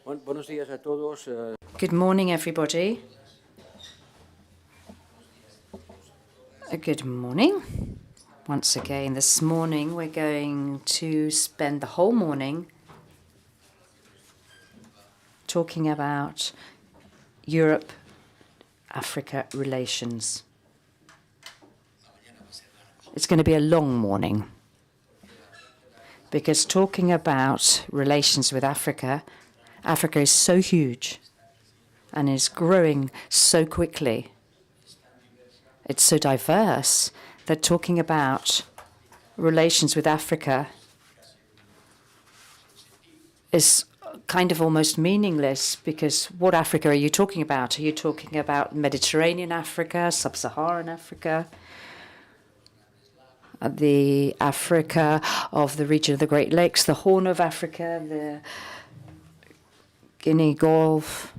Buenos días a todos. Good morning, everybody. Good morning. Once again, this morning we're going to spend the whole morning talking about Europe-Africa relations. It's going to be a long morning because talking about relations with Africa is so huge and is growing so quickly. It's so diverse that talking about relations with Africa is kind of almost meaningless, because what Africa are you talking about? Are you talking about Mediterranean Africa, Sub-Saharan Africa, the Africa of the region of the Great Lakes, the Horn of Africa, the Guinea Gulf,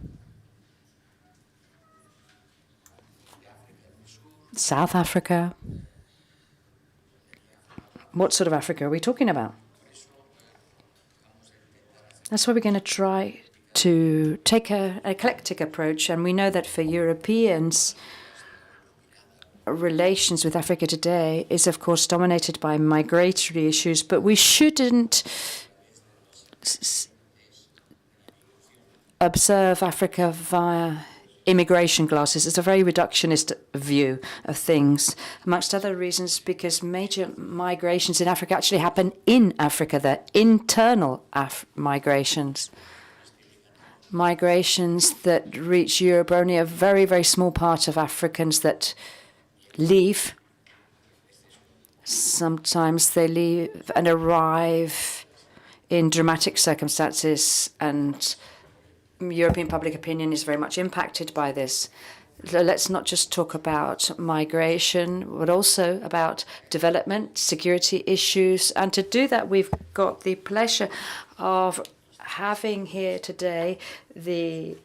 South Africa? What sort of Africa are we talking about? That's why we're going to try to take an eclectic approach. And we know that for Europeans, relations with Africa today is, of course, dominated by migratory issues, but we shouldn't observe Africa via immigration glasses. It's a very reductionist view of things, amongst other reasons, because major migrations in Africa actually happen in Africa. They're internal migrations. Migrations that reach Europe, only a very, very small part of Africans that leave. Sometimes they leave and arrive in dramatic circumstances, and European public opinion is very much impacted by this. Let's not just talk about migration, but also about development, security issues. And to do that, we've got the pleasure of having here today the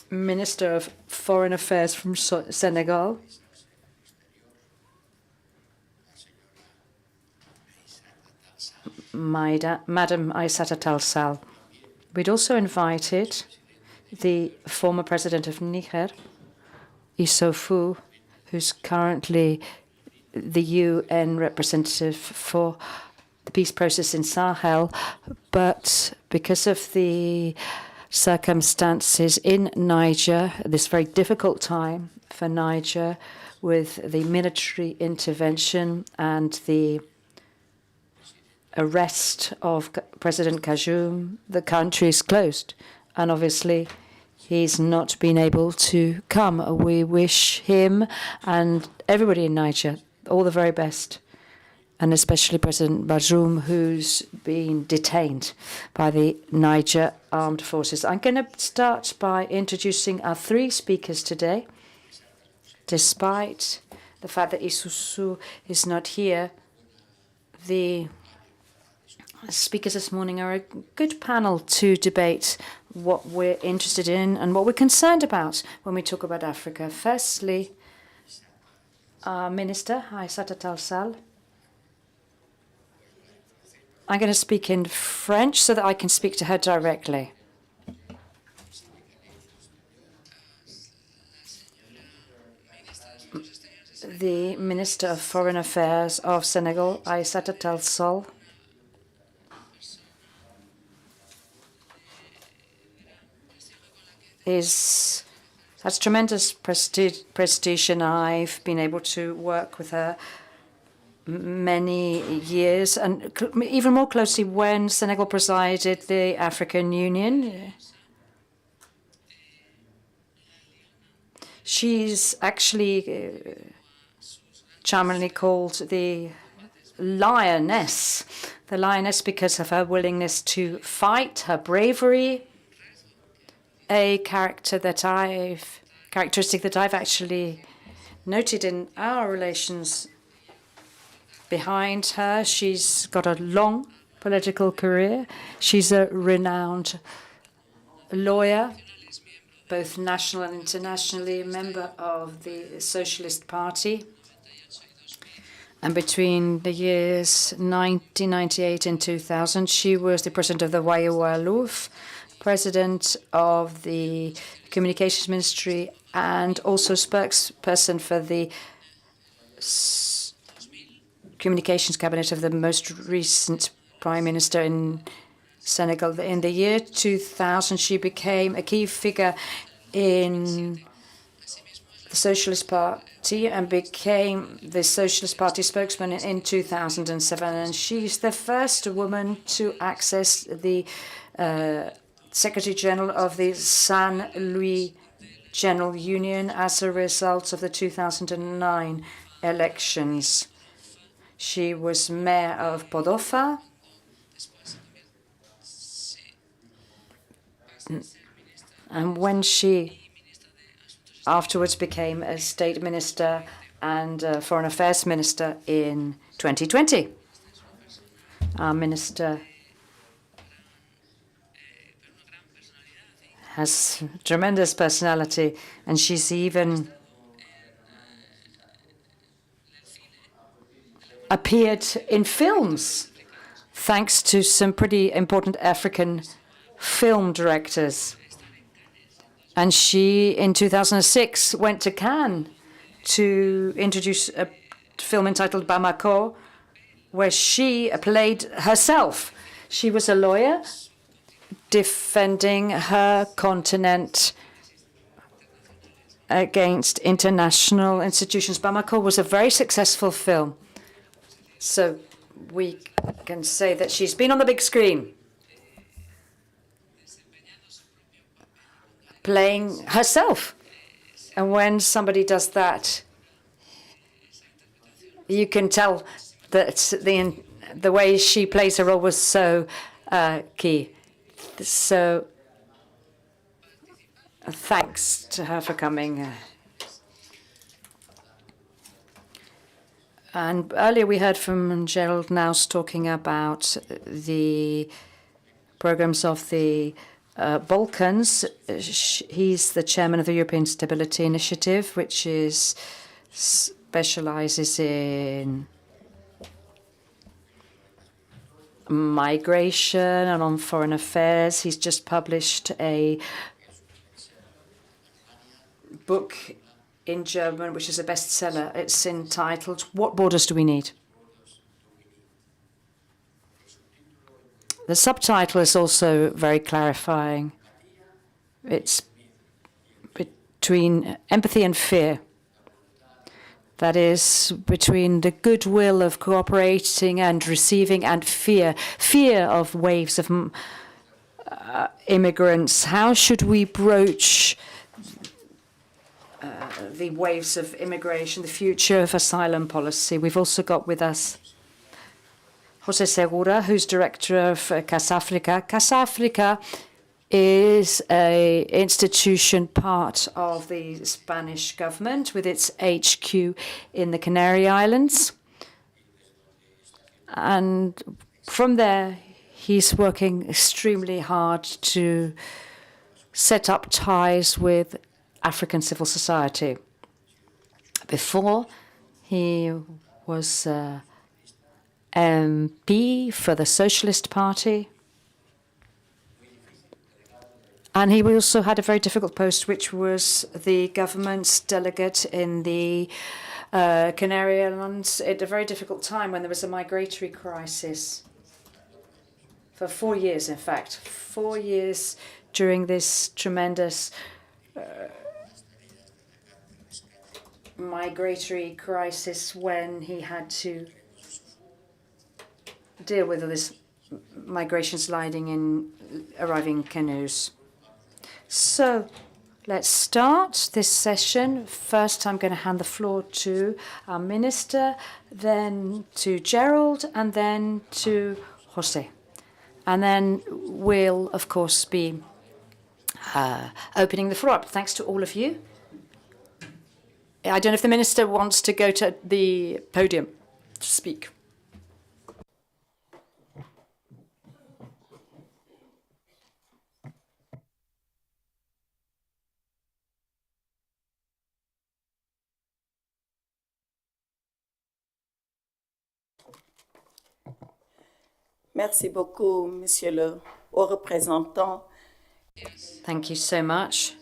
Minister of Foreign Affairs from Senegal, Madam Aissata Tall Sall. We'd also invited the former president of Niger, Issoufou, who's currently the UN representative for the peace process in Sahel. But because of the circumstances in Niger, this very difficult time for Niger with the military intervention and the arrest of President Kajoum, the country is closed. And obviously, he's not been able to come. We wish him and everybody in Niger all the very best, and especially President Bazoum, who's been detained by the Niger Armed Forces. I'm going to start by introducing our three speakers today. Despite the fact that Issoufou is not here, the speakers this morning are a good panel to debate what we're interested in and what we're concerned about when we talk about Africa. Firstly, our Minister, Aissata Tall Sall. I'm going to speak in French so that I can speak to her directly. The Minister of Foreign Affairs of Senegal, Aissata Tall Sall, has tremendous prestige, and I've been able to work with her many years, and even more closely when Senegal presided the African Union. She's actually charmingly called the lioness because of her willingness to fight, her bravery, a characteristic that I've actually noted in our relations. Behind her, she's got a long political career. She's a renowned lawyer, both national and internationally, a member of the Socialist Party. And between the years 1998 and 2000, she was the president of the Waiou president of the Communications Ministry and also spokesperson for the Communications Cabinet of the most recent Prime Minister in Senegal. In the year 2000, she became a key figure in the Socialist Party and became the Socialist Party spokesman in 2007. And she's the first woman to access the Secretary General of the Saint Louis General Union as a result of the 2009 elections. She was mayor of Podofa. And when she afterwards became a state minister and foreign affairs minister in 2020. Our minister has tremendous personality, and she's even appeared in films thanks to some pretty important African film directors. And she, in 2006, went to Cannes to introduce a film entitled Bamako, where she played herself. She was a lawyer defending her continent against international institutions. Bamako was a very successful film. So we can say that she's been on the big screen, playing herself. And when somebody does that, you can tell that the way she plays her role was so key. So thanks to her for coming. And earlier we heard from Gerald Naus talking about the programs of the Balkans. He's the chairman of the European Stability Initiative, which specializes in migration and on foreign affairs. He's just published a book in German, which is a bestseller. It's entitled, "What Borders Do We Need?" The subtitle is also very clarifying. It's between empathy and fear. That is, between the goodwill of cooperating and receiving and fear of waves of immigrants. How should we broach the waves of immigration, the future of asylum policy? We've also got with us José Segura, who's director of Casa Africa. Casa Africa is an institution part of the Spanish government with its HQ in the Canary Islands. And from there, he's working extremely hard to set up ties with African civil society. Before, he was MP for the Socialist Party. And he also had a very difficult post, which was the government's delegate in the Canary Islands at a very difficult time when there was a migratory crisis. For 4 years, in fact. 4 years during this tremendous migratory crisis when he had to deal with all this migration sliding in arriving canoes. So let's start this session. First, I'm going to hand the floor to our minister, then to Gerald, and then to José. And then we'll, of course, be opening the floor up. Thanks to all of you. I don't know if the minister wants to go to the podium to speak. Merci beaucoup, Monsieur le haut représentant, Thank you so much,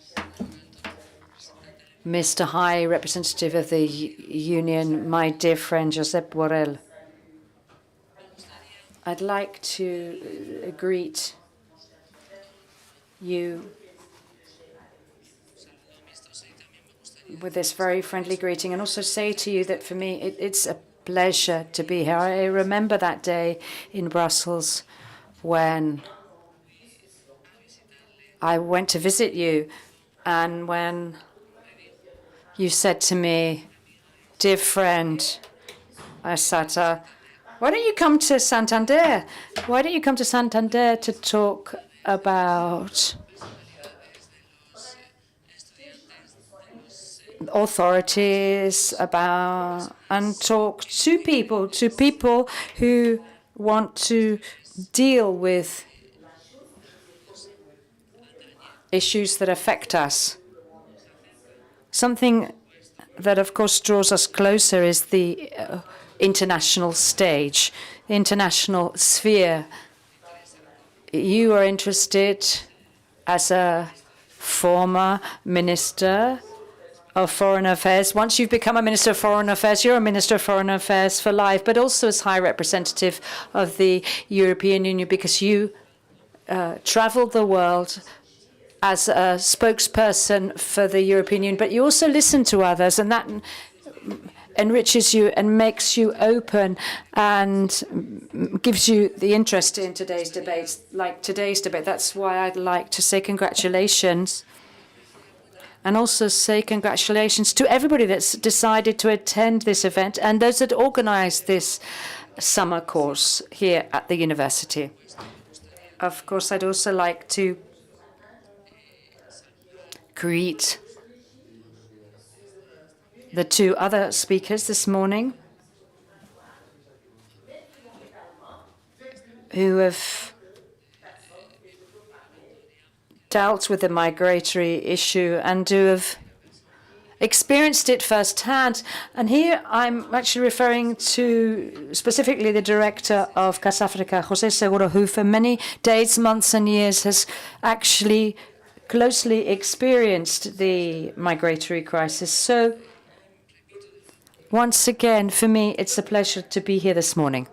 Mr. High Representative of the Union, my dear friend Josep Borrell. I'd like to greet you with this very friendly greeting and also say to you that for me it's a pleasure to be here. I remember that day in Brussels when I went to visit you and when you said to me, dear friend, Asata, why don't you come to Santander? Why don't you come to Santander to talk about authorities and talk to people who want to deal with issues that affect us. Something that, of course, draws us closer is the international stage, the international sphere. You are interested as a former minister of Foreign Affairs. Once you've become a Minister of Foreign Affairs, you're a Minister of Foreign Affairs for life, but also as High Representative of the European Union because you traveled the world as a spokesperson for the European Union, but you also listen to others, and that enriches you and makes you open and gives you the interest in today's debates, like today's debate. That's why I'd like to say congratulations and also say congratulations to everybody that's decided to attend this event and those that organized this summer course here at the university. Of course, I'd also like to greet the two other speakers this morning who have dealt with the migratory issue and who have experienced it firsthand. And here I'm actually referring to specifically the director of Casa Africa, José Seguro, who for many days, months and years has actually closely experienced the migratory crisis. So once again, for me, it's a pleasure to be here this morning.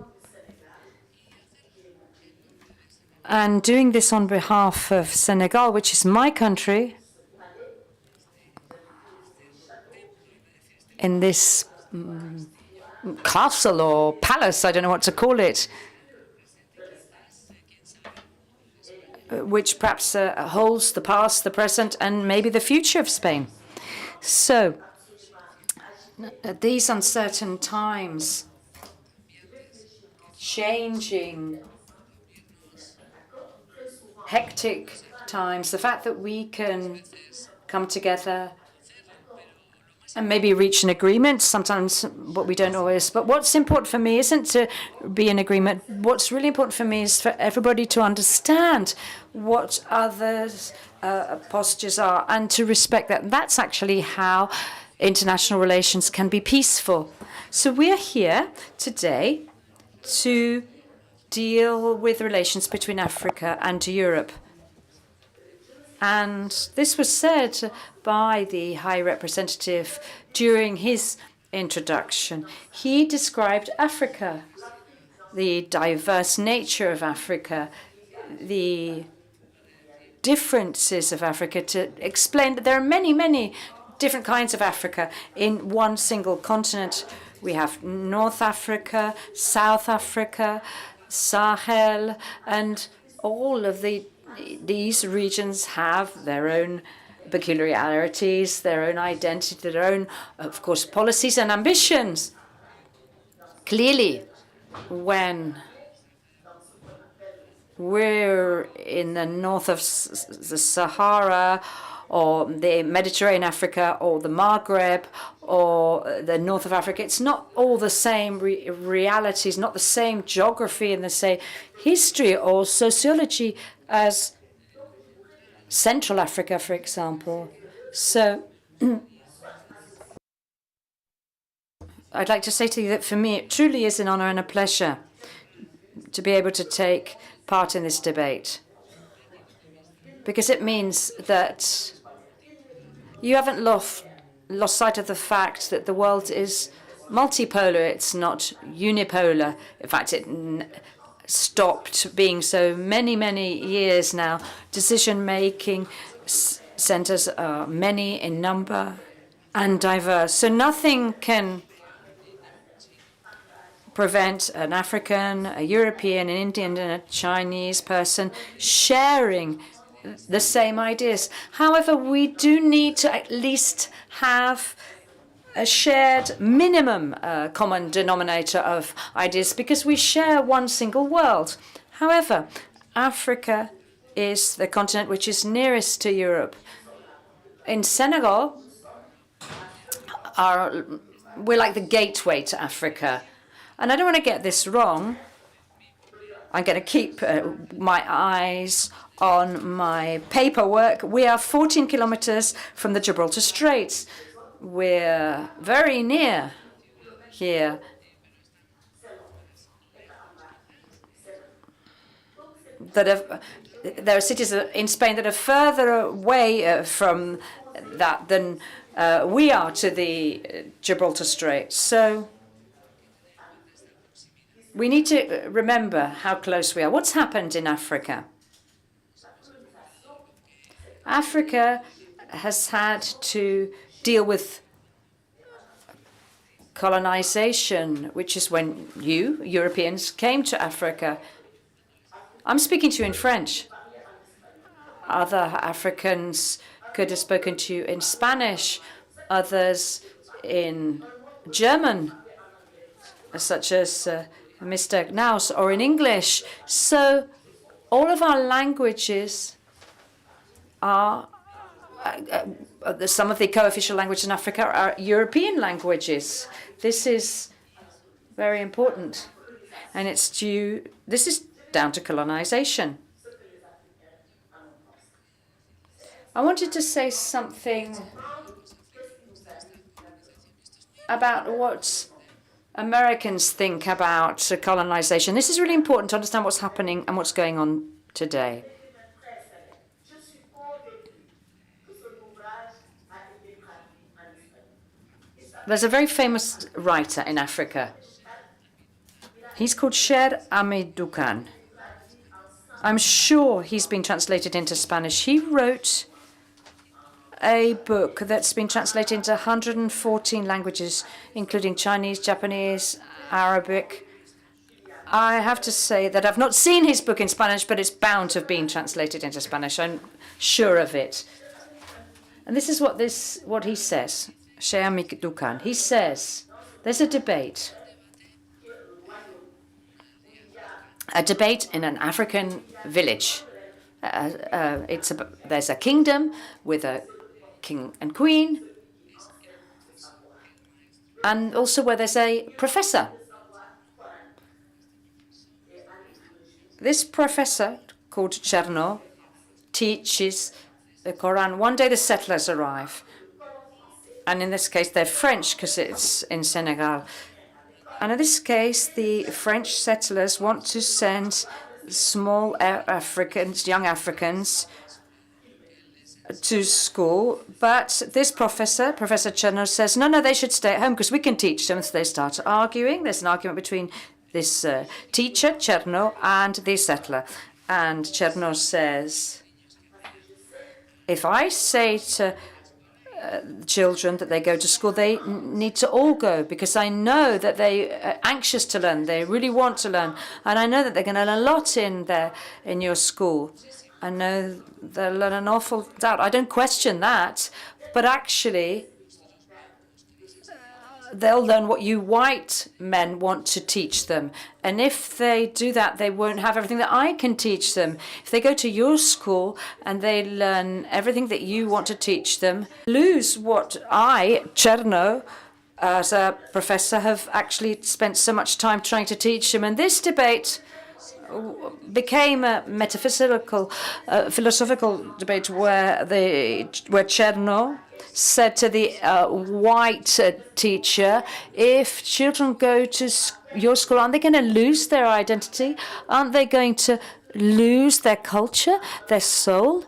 And doing this on behalf of Senegal, which is my country, in this castle or palace, I don't know what to call it, which perhaps holds the past, the present, and maybe the future of Spain. So, at these uncertain times, changing, hectic times, the fact that we can come together and maybe reach an agreement, sometimes what we don't always, but what's important for me isn't to be in agreement. What's really important for me is for everybody to understand what others' postures are and to respect that. And that's actually how international relations can be peaceful. So we're here today to deal with relations between Africa and Europe. And this was said by the High Representative during his introduction. He described Africa, the diverse nature of Africa, the differences of Africa, to explain that there are many, many different kinds of Africa in one single continent. We have North Africa, South Africa, Sahel, and all of these regions have their own peculiarities, their own identity, their own, of course, policies and ambitions. Clearly, when we're in the north of the Sahara, or the Mediterranean Africa, or the Maghreb, or the north of Africa, it's not all the same realities, not the same geography and the same history or sociology as Central Africa, for example. So I'd like to say to you that for me, it truly is an honor and a pleasure to be able to take part in this debate. because it means that you haven't lost sight of the fact that the world is multipolar. It's not unipolar. In fact, it stopped being so many years now. Decision-making centers are many in number and diverse. So nothing can prevent an African, a European, an Indian, and a Chinese person sharing the same ideas. However, we do need to at least have a shared minimum common denominator of ideas because we share one single world. However, Africa is the continent which is nearest to Europe. In Senegal, we're like the gateway to Africa. And I don't want to get this wrong. I'm going to keep my eyes on my paperwork. We are 14 kilometers from the Gibraltar Straits. We're very near here. There are cities in Spain that are further away from that than we are to the Gibraltar Strait. So we need to remember how close we are. What's happened in Africa? Africa has had to deal with colonization, which is when you, Europeans, came to Africa. I'm speaking to you in French. Other Africans could have spoken to you in Spanish, others in German, such as Mr. Knaus, or in English. So all of our languages are, some of the co-official languages in Africa are European languages. This is very important. And this is down to colonization. I wanted to say something about what Americans think about colonization. This is really important to understand what's happening and what's going on today. There's a very famous writer in Africa. He's called Cher Hamidou Kane. I'm sure he's been translated into Spanish. He wrote a book that's been translated into 114 languages, including Chinese, Japanese, Arabic. I have to say that I've not seen his book in Spanish, but it's bound to have been translated into Spanish. I'm sure of it. And this is what he says, Cher Hamidou Kane. He says, there's a debate in an African village. There's a kingdom with a king and queen, and also where there's a professor. This professor, called Cherno, teaches the Quran. One day the settlers arrive, and in this case they're French because it's in Senegal. And in this case, the French settlers want to send small Africans, young Africans, to school. But this professor, Professor Cherno, says, no, they should stay at home because we can teach them. So they start arguing. There's an argument between this teacher, Cherno, and the settler. And Cherno says, if I say to children that they go to school, they need to all go because I know that they are anxious to learn. They really want to learn, and I know that they're going to learn a lot in your school. I know they'll learn an awful lot. I don't question that, but actually, they'll learn what you white men want to teach them. And if they do that, they won't have everything that I can teach them. If they go to your school and they learn everything that you want to teach them, lose what I, Cherno, as a professor, have actually spent so much time trying to teach them. And this debate became a metaphysical, philosophical debate where Cherno said to the white teacher, if children go to your school, aren't they going to lose their identity? Aren't they going to lose their culture, their soul?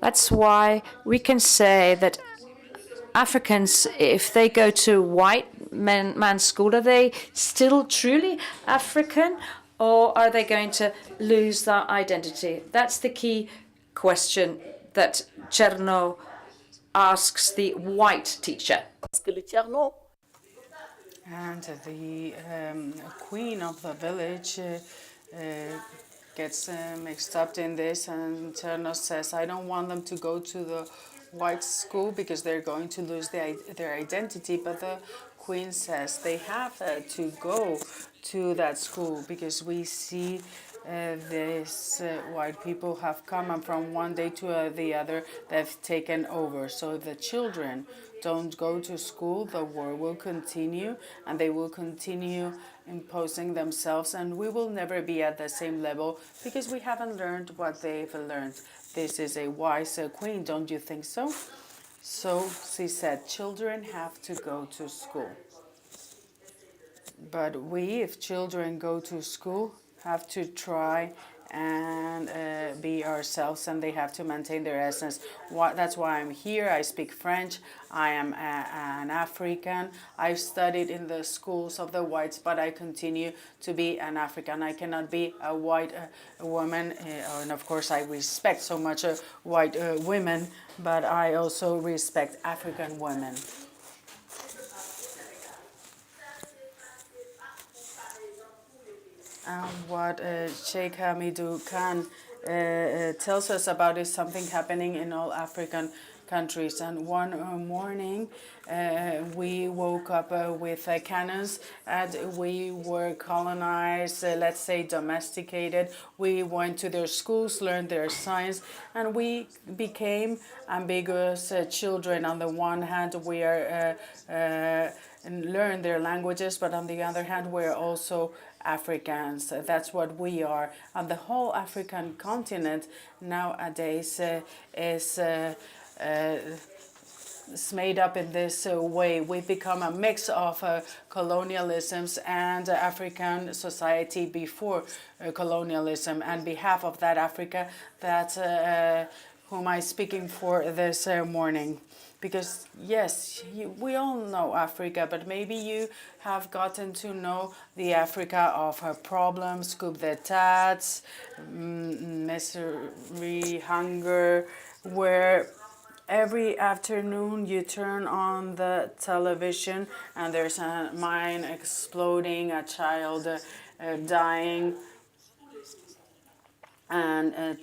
That's why we can say that Africans, if they go to white man's school, are they still truly African, or are they going to lose that identity? That's the key question that Cherno asks the white teacher. And the queen of the village gets mixed up in this, and Cherno says, I don't want them to go to the white school because they're going to lose their identity. But the queen says they have to go to that school because we see these white people have come, and from one day to the other they've taken over. So the children don't go to school, the war will continue, and they will continue imposing themselves, and we will never be at the same level because we haven't learned what they've learned. This is a wise queen, don't you think so? So she said, children have to go to school. But we, if children go to school, have to try and be ourselves, and they have to maintain their essence. That's why I'm here. I speak French. I am an African. I've studied in the schools of the whites, but I continue to be an African. I cannot be a white woman, and of course I respect so much white women, but I also respect African women. What Sheikh Hamidou Khan tells us about is something happening in all African countries. And one morning we woke up with cannons, and we were colonized, let's say domesticated. We went to their schools, learned their science, and we became ambiguous children. On the one hand, we are and learn their languages, but on the other hand, we're also Africans. That's what we are. And the whole African continent nowadays is made up in this way. We've become a mix of colonialisms and African society before colonialism. And behalf of that Africa, that's whom I'm speaking for this morning. Because yes, we all know Africa, but maybe you have gotten to know the Africa of her problems, coup d'etats, misery, hunger, where every afternoon you turn on the television and there's a mine exploding, a child dying, and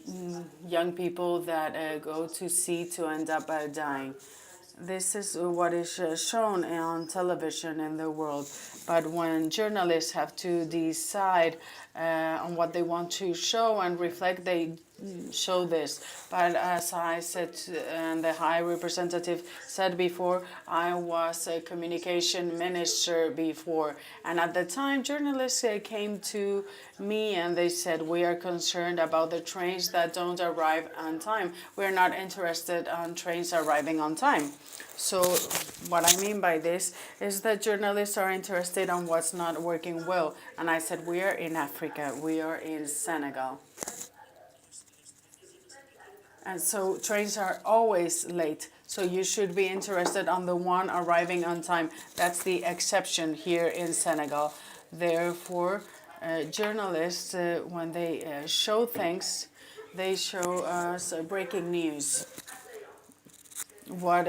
young people that go to sea to end up dying. This is what is shown on television in the world. But when journalists have to decide on what they want to show and reflect, they show this. But as I said, and the High Representative said before, I was a communication minister before. And at the time, journalists came to me and they said, we are concerned about the trains that don't arrive on time. We're not interested on trains arriving on time. So what I mean by this is that journalists are interested on what's not working well. And I said, we are in Africa, we are in Senegal. And so trains are always late. So you should be interested on the one arriving on time. That's the exception here in Senegal. Therefore, journalists, when they show things, they show us breaking news. What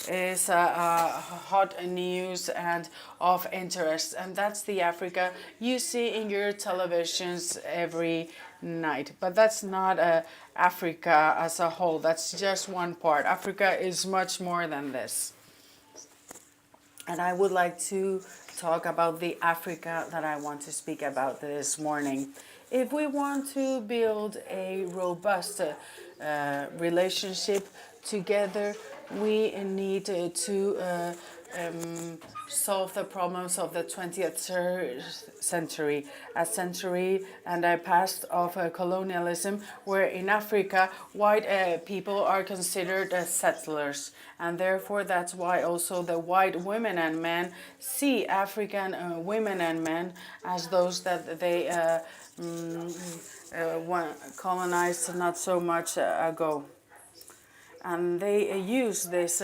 is hot news and of interest, and that's the Africa you see in your televisions every night. But that's not Africa as a whole. That's just one part. Africa is much more than this. And I would like to talk about the Africa that I want to speak about this morning. If we want to build a robust relationship together, we need to solve the problems of the 20th century, a century and a past of colonialism, where in Africa white people are considered as settlers. And therefore that's why also the white women and men see African women and men as those that they colonized not so much ago. and they use these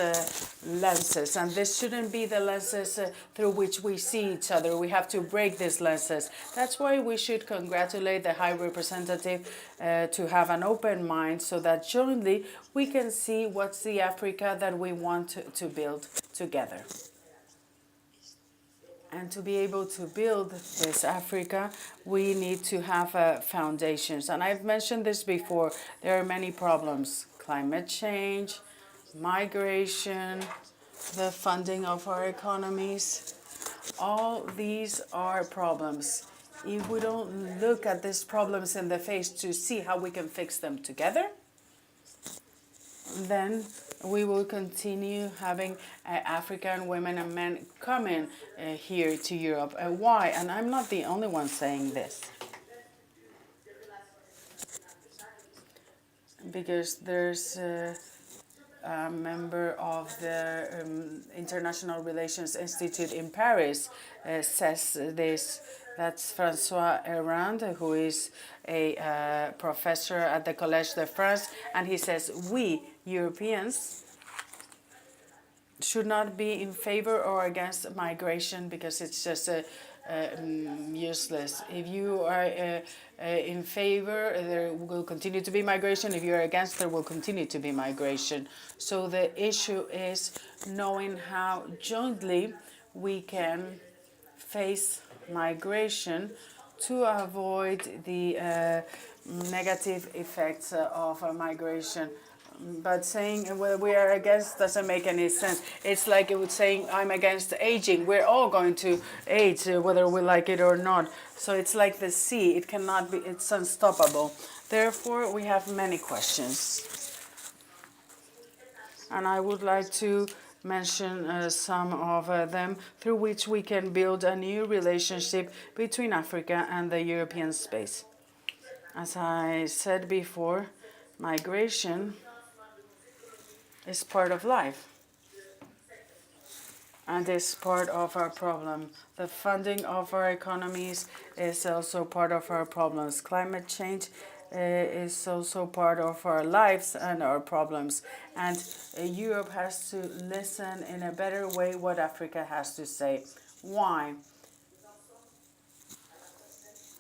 lenses, and this shouldn't be the lenses through which we see each other. We have to break these lenses. That's why we should congratulate the High Representative to have an open mind, so that jointly we can see what's the Africa that we want to build together. And to be able to build this Africa, we need to have foundations. And I've mentioned this before. There are many problems: climate change, migration, the funding of our economies. All these are problems. If we don't look at these problems in the face to see how we can fix them together, then we will continue having African women and men coming here to Europe. Why? And I'm not the only one saying this. Because there's a member of the International Relations Institute in Paris says this. That's François Errand, who is a professor at the Collège de France, and he says, we Europeans should not be in favor or against migration, because it's just useless. If you are in favor, there will continue to be migration. If you are against, there will continue to be migration. So the issue is knowing how jointly we can face migration to avoid the negative effects of migration. But saying well, we are against doesn't make any sense. It's like it would saying I'm against aging. We're all going to age, whether we like it or not. So it's like the sea. It cannot be. It's unstoppable. Therefore, we have many questions, and I would like to mention some of them through which we can build a new relationship between Africa and the European space. As I said before, migration is part of life and is part of our problem. The funding of our economies is also part of our problems. Climate change is also part of our lives and our problems. And Europe has to listen in a better way what Africa has to say. Why?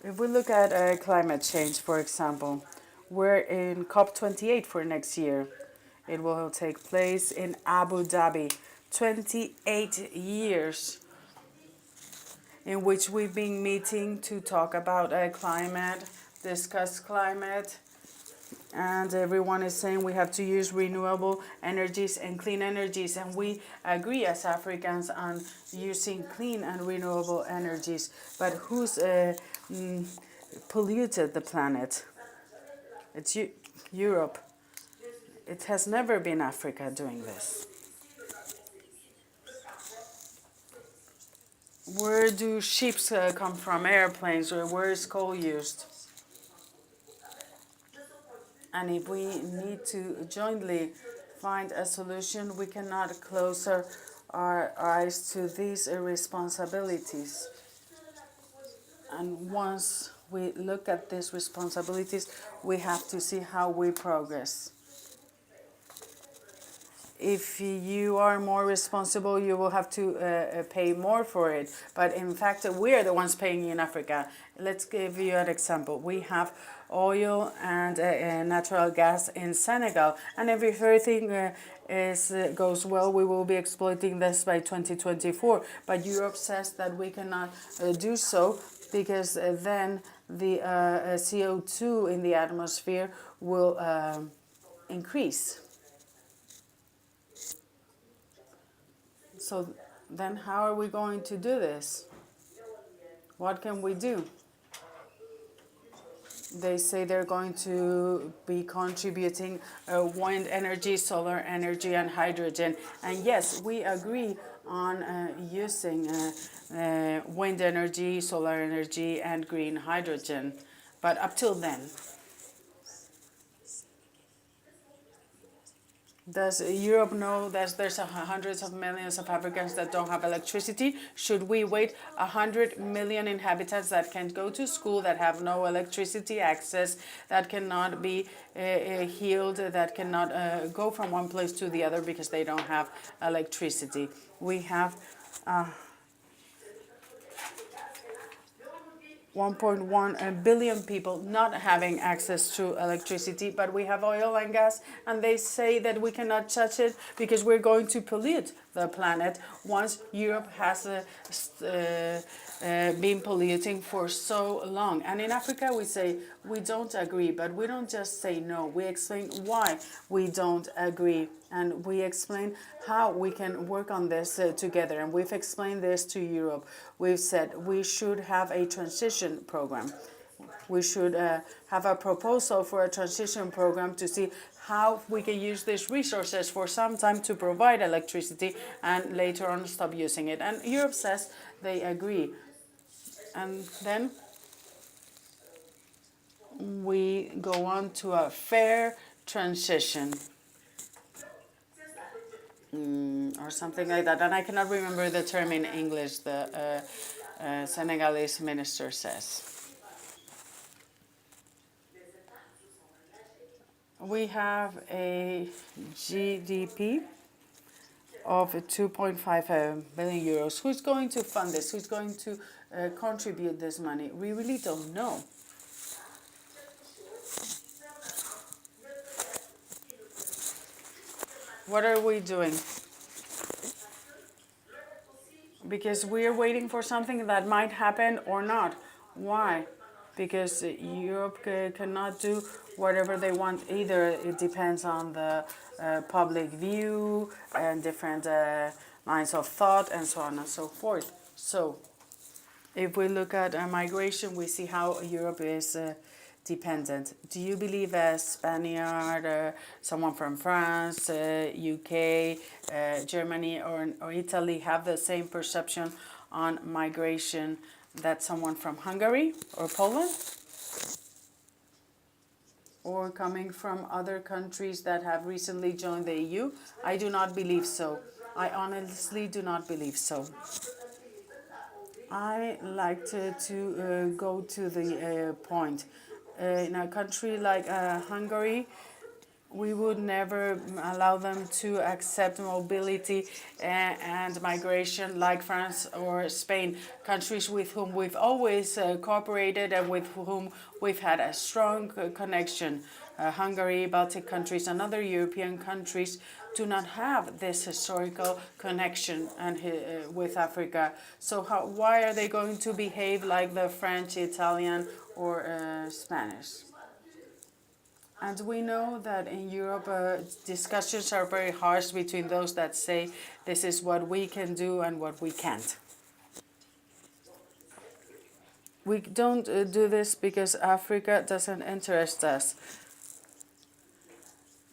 If we look at climate change, for example, we're in COP28 for next year. It will take place in Abu Dhabi. 28 years in which we've been meeting to talk about climate, discuss climate, and everyone is saying we have to use renewable energies and clean energies, and we agree as Africans on using clean and renewable energies. But who's polluted the planet? It's Europe. It has never been Africa doing this. Where do ships come from? Airplanes? Or where is coal used? And if we need to jointly find a solution, we cannot close our eyes to these responsibilities. And once we look at these responsibilities, we have to see how we progress. If you are more responsible, you will have to pay more for it. But in fact, we are the ones paying in Africa. Let's give you an example. We have oil and natural gas in Senegal. And if everything goes well, we will be exploiting this by 2024. But Europe says that we cannot do so because then the CO2 in the atmosphere will increase. So then how are we going to do this? What can we do? They say they're going to be contributing wind energy, solar energy, and hydrogen. And yes, we agree on using wind energy, solar energy, and green hydrogen. But up till then, Does Europe know that there's hundreds of millions of Africans that don't have electricity? Should we wait 100 million inhabitants that can't go to school, that have no electricity access, that cannot be healed, that cannot go from one place to the other because they don't have electricity? We have 1.1 billion people not having access to electricity, but we have oil and gas, and they say that we cannot touch it because we're going to pollute the planet once Europe has been polluting for so long. And in Africa, we say we don't agree, but we don't just say no. We explain why we don't agree, and we explain how we can work on this together. And we've explained this to Europe. We've said we should have a transition program. We should have a proposal for a transition program to see how we can use these resources for some time to provide electricity and later on stop using it. And Europe says they agree. And then we go on to a fair transition. Or something like that. And I cannot remember the term in English, the Senegalese minister says. We have a GDP of 2.5 billion euros. Who's going to fund this? Who's going to contribute this money? We really don't know. What are we doing? Because we are waiting for something that might happen or not. Why? Because Europe cannot do whatever they want either. It depends on the public view and different lines of thought and so on and so forth. So if we look at migration, we see how Europe is dependent. Do you believe a Spaniard, someone from France, UK, Germany, or Italy have the same perception on migration that someone from Hungary or Poland? Or coming from other countries that have recently joined the EU? I do not believe so. I honestly do not believe so. I like to go to the point. In a country like Hungary, we would never allow them to accept mobility and migration like France or Spain, countries with whom we've always cooperated and with whom we've had a strong connection. Hungary, Baltic countries, and other European countries do not have this historical connection with Africa. So why are they going to behave like the French, Italian, or Spanish? And we know that in Europe, discussions are very harsh between those that say this is what we can do and what we can't. We don't do this because Africa doesn't interest us.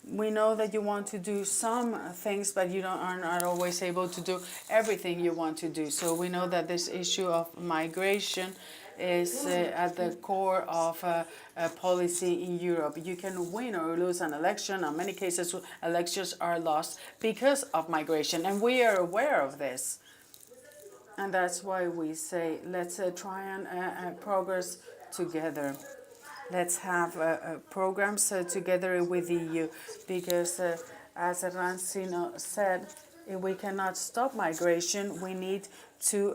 We know that you want to do some things, but you are not always able to do everything you want to do. So we know that this issue of migration is at the core of a policy in Europe. You can win or lose an election. In many cases, elections are lost because of migration, and we are aware of this. And that's why we say, let's try and progress together. Let's have programs together with the EU, because as Rancino said, if we cannot stop migration, we need to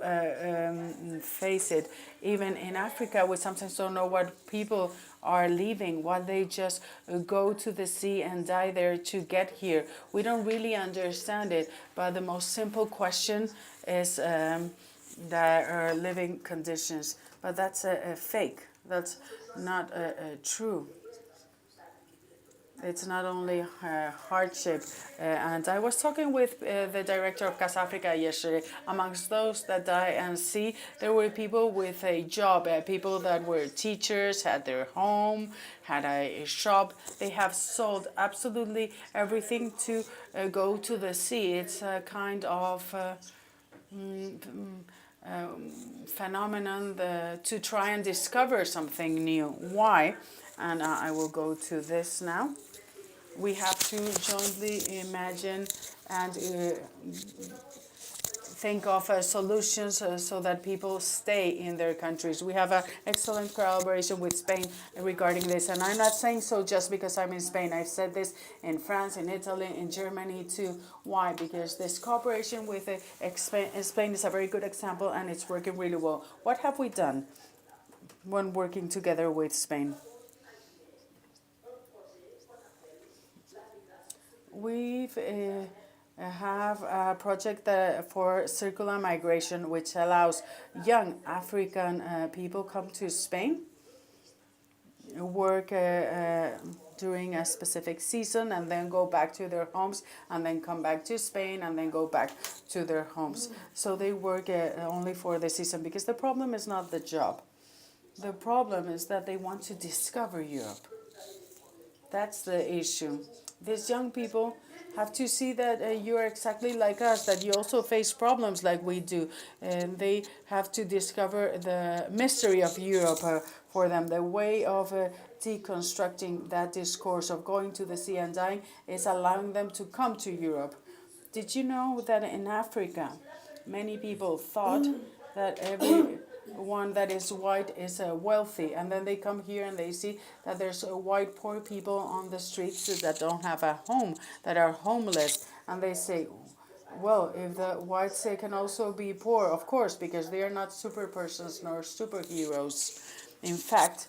face it. Even in Africa, we sometimes don't know what people are leaving, why they just go to the sea and die there to get here. We don't really understand it, but the most simple question is their living conditions. But that's a fake. That's not true. It's not only hardship. And I was talking with the director of Casa Africa yesterday. Amongst those that die and see, there were people with a job, people that were teachers, had their home, had a shop. They have sold absolutely everything to go to the sea. It's a kind of phenomenon to try and discover something new. Why? And I will go to this now. We have to jointly imagine and think of solutions so that people stay in their countries. We have an excellent collaboration with Spain regarding this, and I'm not saying so just because I'm in Spain. I've said this in France, in Italy, in Germany too. Why? Because this cooperation with Spain is a very good example, and it's working really well. What have we done when working together with Spain? We've have a project for circular migration, which allows young African people come to Spain, work during a specific season, and then go back to their homes, and then come back to Spain, and then go back to their homes. So they work only for the season, because the problem is not the job. The problem is that they want to discover Europe. That's the issue. These young people have to see that you are exactly like us, that you also face problems like we do. And they have to discover the mystery of Europe for them. The way of deconstructing that discourse of going to the sea and dying is allowing them to come to Europe. Did you know that in Africa, many people thought that everyone that is white is wealthy, and then they come here and they see that there's white poor people on the streets that don't have a home, that are homeless, and they say, well, if the whites, they can also be poor, of course, because they are not super persons nor superheroes. In fact,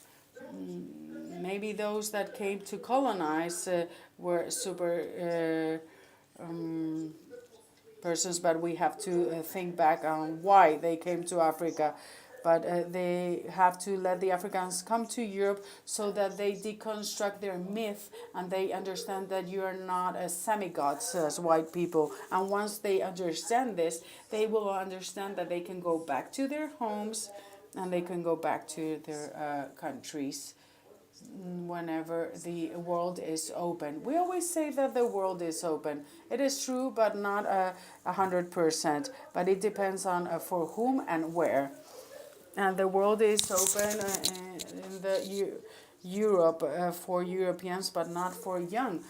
maybe those that came to colonize were super persons, but we have to think back on why they came to Africa. But they have to let the Africans come to Europe so that they deconstruct their myth and they understand that you are not as semi-gods as white people. And once they understand this, they will understand that they can go back to their homes and they can go back to their countries whenever the world is open. We always say that the world is open. It is true, but not 100%. But it depends on for whom and where. And the world is open in the Europe for Europeans, but not for young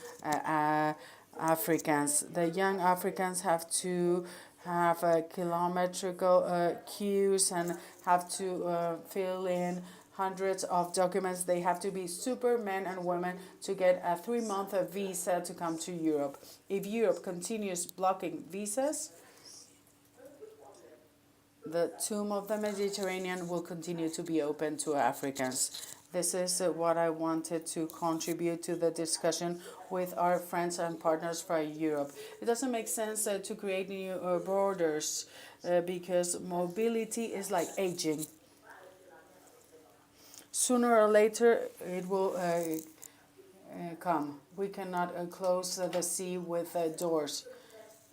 Africans. The young Africans have to have kilometrical queues and have to fill in hundreds of documents. They have to be super men and women to get a 3-month visa to come to Europe. If Europe continues blocking visas, the tomb of the Mediterranean will continue to be open to Africans. This is what I wanted to contribute to the discussion with our friends and partners for Europe. It doesn't make sense to create new borders because mobility is like aging. Sooner or later, it will come. We cannot close the sea with doors.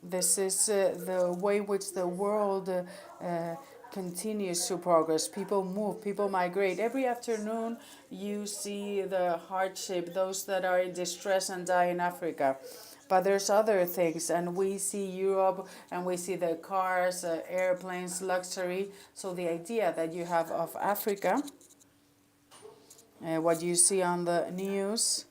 This is the way in which the world continues to progress. People move, people migrate. Every afternoon, you see the hardship, those that are in distress and die in Africa. But there's other things, and we see Europe, and we see the cars, airplanes, luxury. So the idea that you have of Africa, what you see on the news,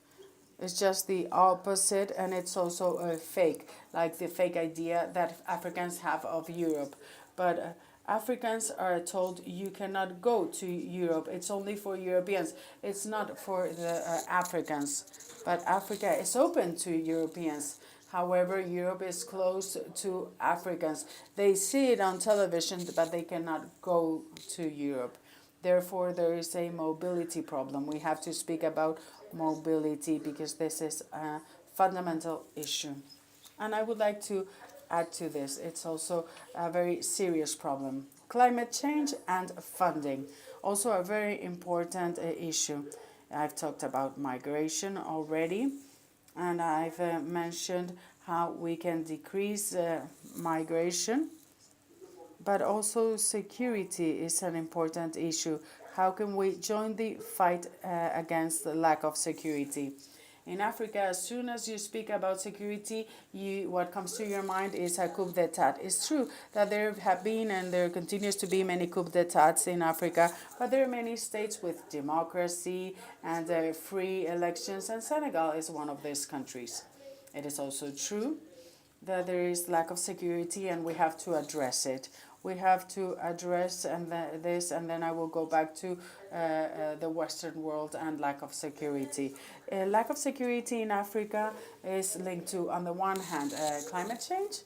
is just the opposite, and it's also a fake, like the fake idea that Africans have of Europe. But Africans are told you cannot go to Europe. It's only for Europeans. It's not for the Africans. But Africa is open to Europeans. However, Europe is closed to Africans. They see it on television, but they cannot go to Europe. Therefore, there is a mobility problem. We have to speak about mobility because this is a fundamental issue. And I would like to add to this, it's also a very serious problem. Climate change and funding, also a very important issue. I've talked about migration already, and I've mentioned how we can decrease migration. But also security is an important issue. How can we join the fight against the lack of security? In Africa, as soon as you speak about security, what comes to your mind is a coup d'etat. It's true that there have been and there continues to be many coup d'etats in Africa, but there are many states with democracy and free elections, and Senegal is one of these countries. It is also true that there is lack of security and we have to address it. We have to address this, and then I will go back to the Western world and lack of security. Lack of security in Africa is linked to, on the one hand, climate change.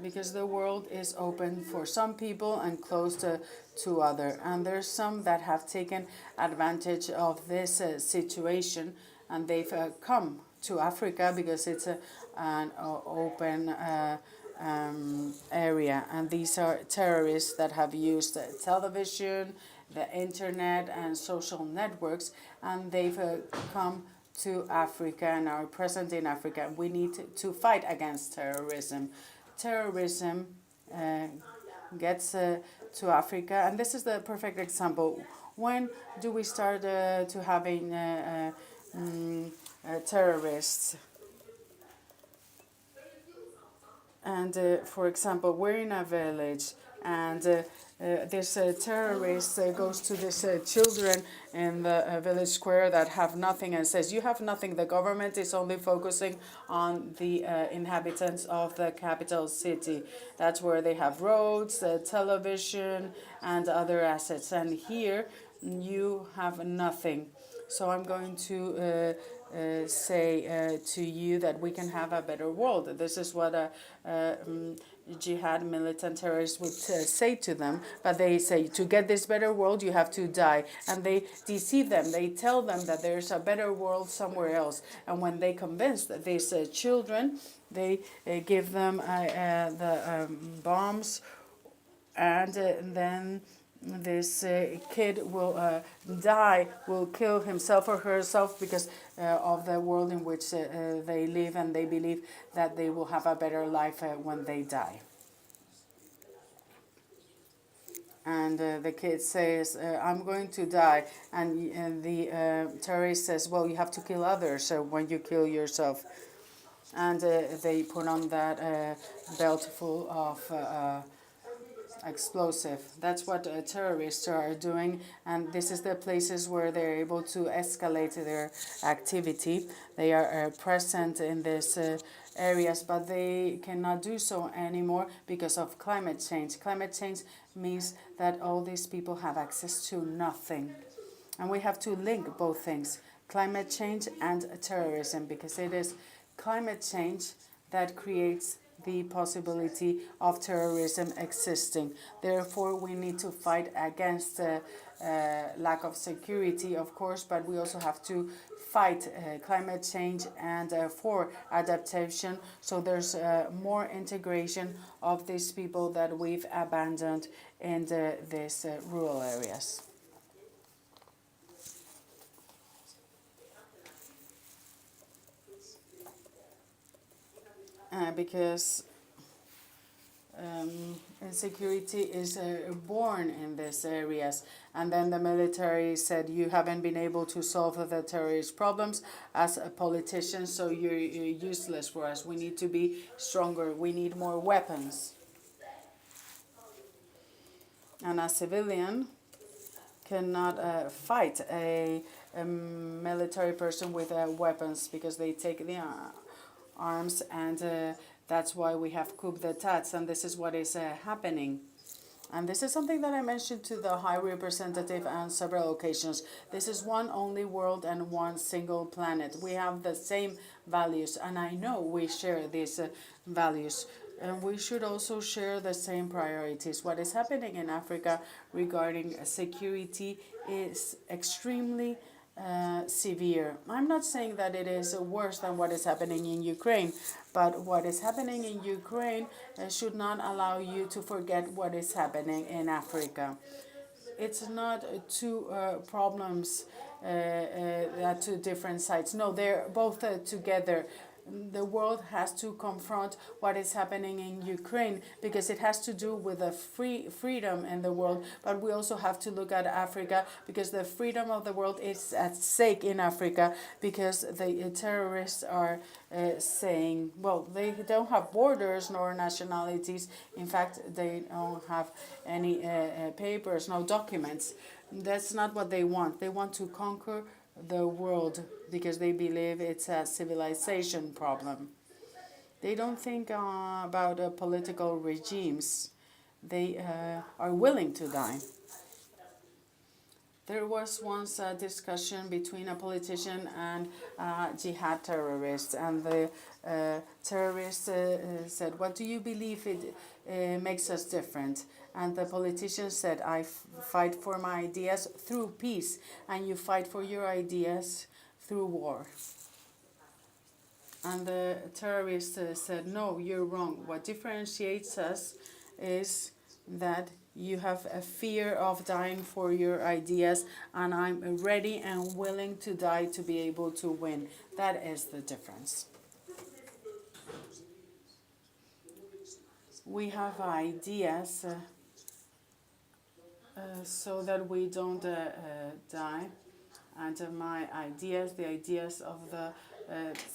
Because the world is open for some people and closed to other. And there's some that have taken advantage of this situation, and they've come to Africa because it's an open area. And these are terrorists that have used television, the internet, and social networks, and they've come to Africa and are present in Africa. We need to fight against terrorism. Terrorism gets to Africa, and this is the perfect example. When do we start to having terrorists? And for example, we're in a village, and this terrorist goes to these children in the village square that have nothing and says, "You have nothing. The government is only focusing on the inhabitants of the capital city. That's where they have roads, television, and other assets. And here you have nothing. So I'm going to say to you that we can have a better world." This is what jihad militant terrorists would say to them, but they say, to get this better world you have to die, and they deceive them. They tell them that there's a better world somewhere else, and when they convince these children, they give them the bombs, and then this kid will die, will kill himself or herself because of the world in which they live, and they believe that they will have a better life when they die. And the kid says, "I'm going to die," and the terrorist says, "Well, you have to kill others when you kill yourself." And they put on that belt full of explosive. That's what terrorists are doing, and this is the places where they're able to escalate their activity. They are present in these areas, but they cannot do so anymore because of climate change. Climate change means that all these people have access to nothing. And we have to link both things, climate change and terrorism, because it is climate change that creates the possibility of terrorism existing. Therefore, we need to fight against lack of security, of course, but we also have to fight climate change and for adaptation. So there's more integration of these people that we've abandoned in these rural areas. Because insecurity is born in these areas, and then the military said, "You haven't been able to solve the terrorist problems as a politician, so you're useless for us. We need to be stronger. We need more weapons." And a civilian cannot fight a military person with weapons, because they take the arms, and that's why we have coup d'etats, and this is what is happening. And this is something that I mentioned to the High Representative on several occasions. This is one only world and one single planet. We have the same values, and I know we share these values. And we should also share the same priorities. What is happening in Africa regarding security is extremely severe. I'm not saying that it is worse than what is happening in Ukraine, but what is happening in Ukraine should not allow you to forget what is happening in Africa. It's not two problems at two different sides. No, they're both together. the world has to confront what is happening in Ukraine because it has to do with the freedom in the world. But we also have to look at Africa because the freedom of the world is at stake in Africa because the terrorists are saying, well, they don't have borders nor nationalities. In fact, they don't have any papers, no documents. That's not what they want. They want to conquer the world because they believe it's a civilization problem. They don't think about political regimes. They are willing to die. There was once a discussion between a politician and a jihad terrorist, and the terrorist said, "What do you believe it makes us different?" And the politician said, "I fight for my ideas through peace, and you fight for your ideas through war." And the terrorist said, "No, you're wrong. What differentiates us is that you have a fear of dying for your ideas, and I'm ready and willing to die to be able to win." That is the difference. We have ideas so that we don't die. And my ideas, the ideas of the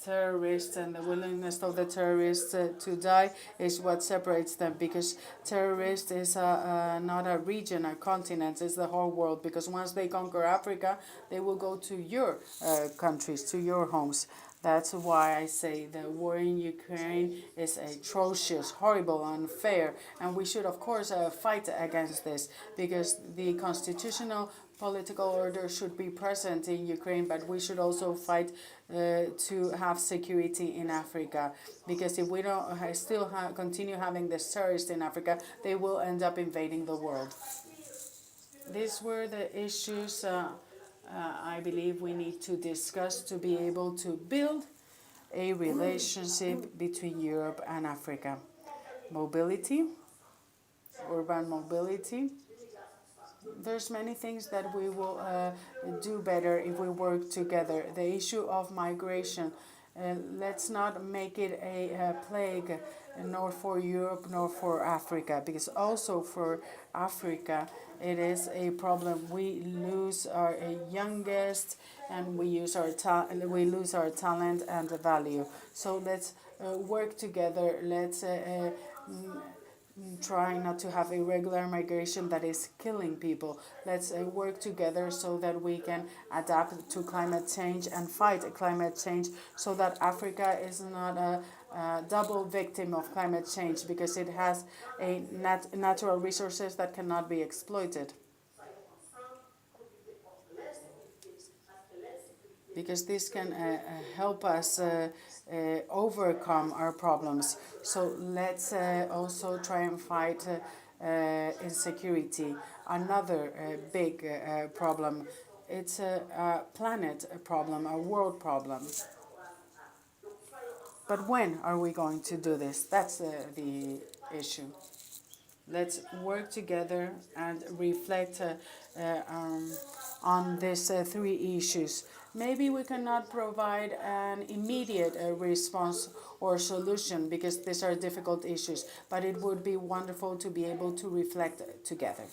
terrorists and the willingness of the terrorists to die is what separates them, because terrorist is not a region, a continent, it's the whole world, because once they conquer Africa, they will go to your countries, to your homes. That's why I say the war in Ukraine is atrocious, horrible, unfair, and we should, of course, fight against this, because the constitutional political order should be present in Ukraine, but we should also fight to have security in Africa, because if we don't still continue having this terrorists in Africa, they will end up invading the world. These were the issues I believe we need to discuss to be able to build a relationship between Europe and Africa. Mobility, urban mobility. There's many things that we will do better if we work together. The issue of migration, let's not make it a plague, nor for Europe nor for Africa, because also for Africa it is a problem. We lose our youngest, and we lose our talent and value. So let's work together. Let's try not to have irregular migration that is killing people. Let's work together so that we can adapt to climate change and fight climate change, so that Africa is not a double victim of climate change, because it has a natural resources that cannot be exploited. Because this can help us overcome our problems. So let's also try and fight insecurity. Another big problem. It's a planet problem, a world problem. But when are we going to do this? That's the issue. Let's work together and reflect on these three issues. Maybe we cannot provide an immediate response or solution, because these are difficult issues, but it would be wonderful to be able to reflect together.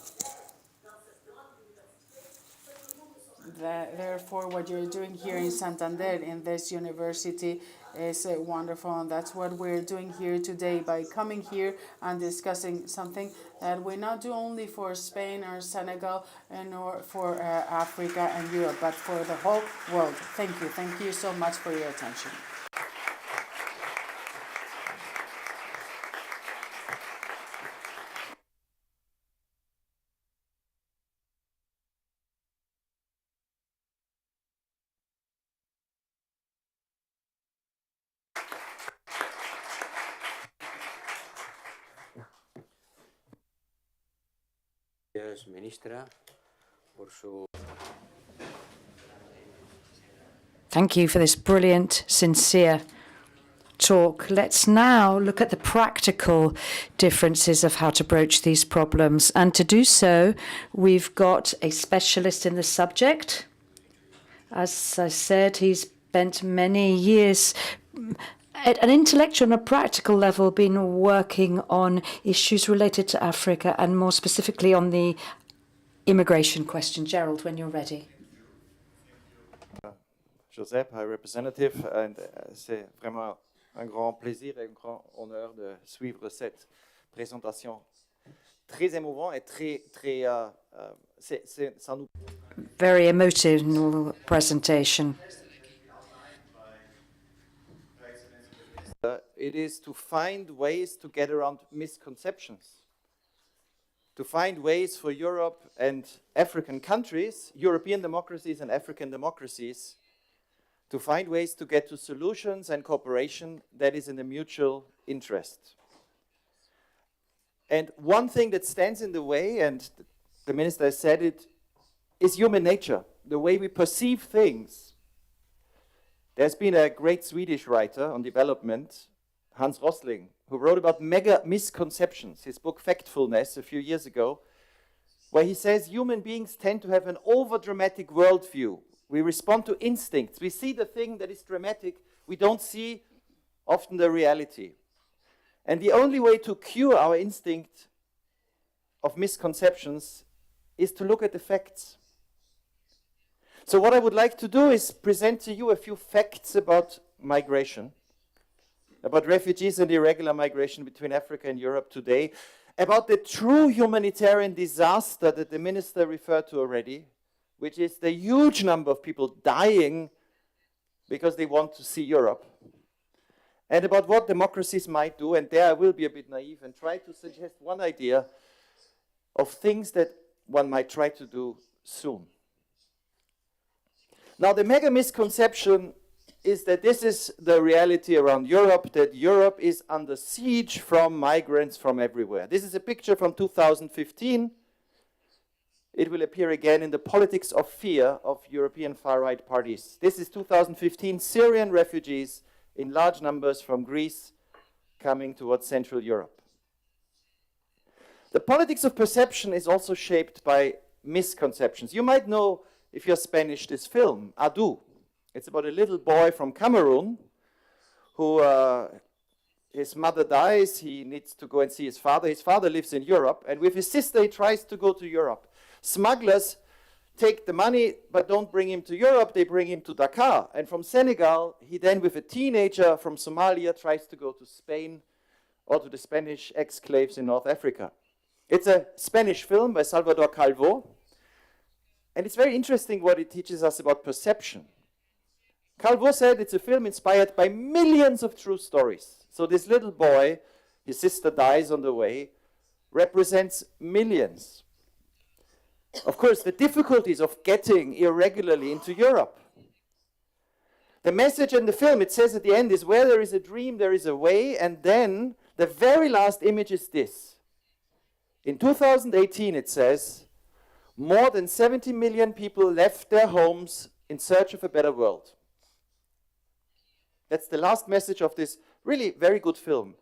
Therefore, what you're doing here in Santander, in this university, is wonderful, and that's what we're doing here today by coming here and discussing something that we not do only for Spain or Senegal nor for Africa and Europe, but for the whole world. Thank you. Thank you so much for your attention. Thank you for this brilliant, sincere talk. Let's now look at the practical differences of how to broach these problems. And to do so, we've got a specialist in the subject. As I said, he's spent many years at an intellectual and a practical level, been working on issues related to Africa and more specifically on the immigration question. Gerald, when you're ready. Joseph, High Representative, and c'est vraiment un grand plaisir et un grand honneur de suivre cette présentation très émouvant et ça nous. Very emotional presentation. It is to find ways to get around misconceptions, to find ways for Europe and African countries, European democracies and African democracies, to find ways to get to solutions and cooperation that is in the mutual interest. And one thing that stands in the way, and the minister has said it, is human nature, the way we perceive things. There's been a great Swedish writer on development, Hans Rosling, who wrote about mega misconceptions, his book Factfulness a few years ago, where he says human beings tend to have an over-dramatic worldview. We respond to instincts. We see the thing that is dramatic. We don't see often the reality. And the only way to cure our instinct of misconceptions is to look at the facts. So what I would like to do is present to you a few facts about migration, about refugees and irregular migration between Africa and Europe today, about the true humanitarian disaster that the minister referred to already, which is the huge number of people dying because they want to see Europe, and about what democracies might do. And there I will be a bit naive and try to suggest one idea of things that one might try to do soon. Now, the mega misconception is that this is the reality around Europe, that Europe is under siege from migrants from everywhere. This is a picture from 2015. It will appear again in the politics of fear of European far-right parties. This is 2015, Syrian refugees in large numbers from Greece coming towards Central Europe. The politics of perception is also shaped by misconceptions. You might know, if you're Spanish, this film, Adu. It's about a little boy from Cameroon who, his mother dies, he needs to go and see his father. His father lives in Europe, and with his sister he tries to go to Europe. Smugglers take the money, but don't bring him to Europe, they bring him to Dakar. And from Senegal, he then, with a teenager from Somalia, tries to go to Spain or to the Spanish exclaves in North Africa. It's a Spanish film by Salvador Calvo, and it's very interesting what it teaches us about perception. Calvo said it's a film inspired by millions of true stories. So this little boy, his sister dies on the way, represents millions. Of course, the difficulties of getting irregularly into Europe. The message in the film, it says at the end, is where there is a dream, there is a way, and then the very last image is this. In 2018, it says, more than 70 million people left their homes in search of a better world. That's the last message of this really very good film.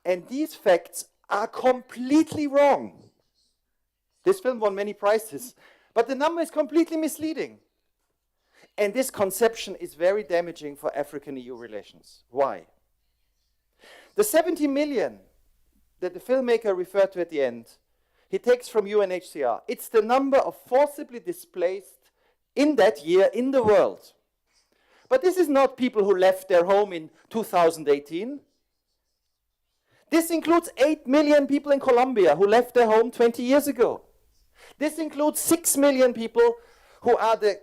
And these facts are completely wrong. This film won many prizes, but the number is completely misleading. And this conception is very damaging for African-EU relations. Why? The 70 million that the filmmaker referred to at the end, he takes from UNHCR. It's the number of forcibly displaced in that year in the world. But this is not people who left their home in 2018. This includes 8 million people in Colombia who left their home 20 years ago. This includes 6 million people who are the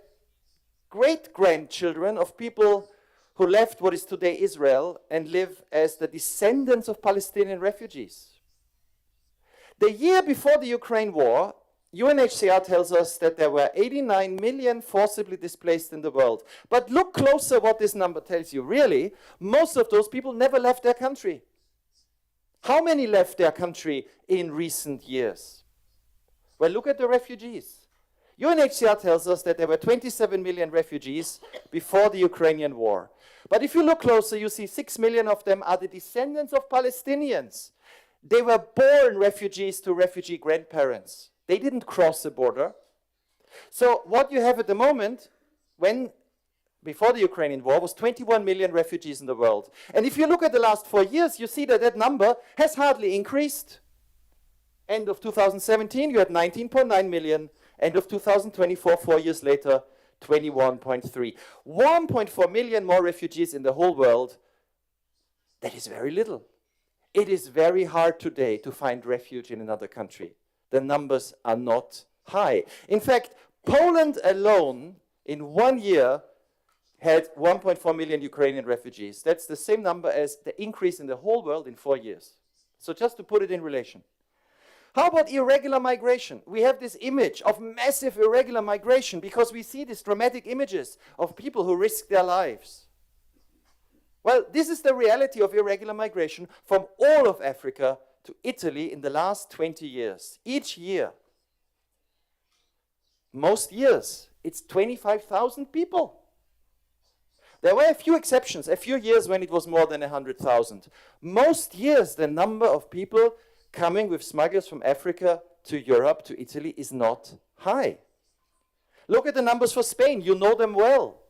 great-grandchildren of people who left what is today Israel and live as the descendants of Palestinian refugees. The year before the Ukraine war, UNHCR tells us that there were 89 million forcibly displaced in the world. But look closer what this number tells you. Really, most of those people never left their country. How many left their country in recent years? Well, look at the refugees. UNHCR tells us that there were 27 million refugees before the Ukrainian war. But if you look closer, you see 6 million of them are the descendants of Palestinians. They were born refugees to refugee grandparents. They didn't cross the border. So what you have at the moment, when before the Ukrainian war, was 21 million refugees in the world. And if you look at the last 4 years, you see that that number has hardly increased. End of 2017, you had 19.9 million. End of 2024, 4 years later, 21.3. 1.4 million more refugees in the whole world. That is very little. It is very hard today to find refuge in another country. The numbers are not high. In fact, Poland alone, in 1 year, had 1.4 million Ukrainian refugees. That's the same number as the increase in the whole world in 4 years. So just to put it in relation. How about irregular migration? We have this image of massive irregular migration because we see these dramatic images of people who risk their lives. Well, this is the reality of irregular migration from all of Africa to Italy in the last 20 years. Each year, most years, it's 25,000 people. There were a few exceptions, a few years when it was more than 100,000. Most years, the number of people coming with smugglers from Africa to Europe, to Italy, is not high. Look at the numbers for Spain. You know them well.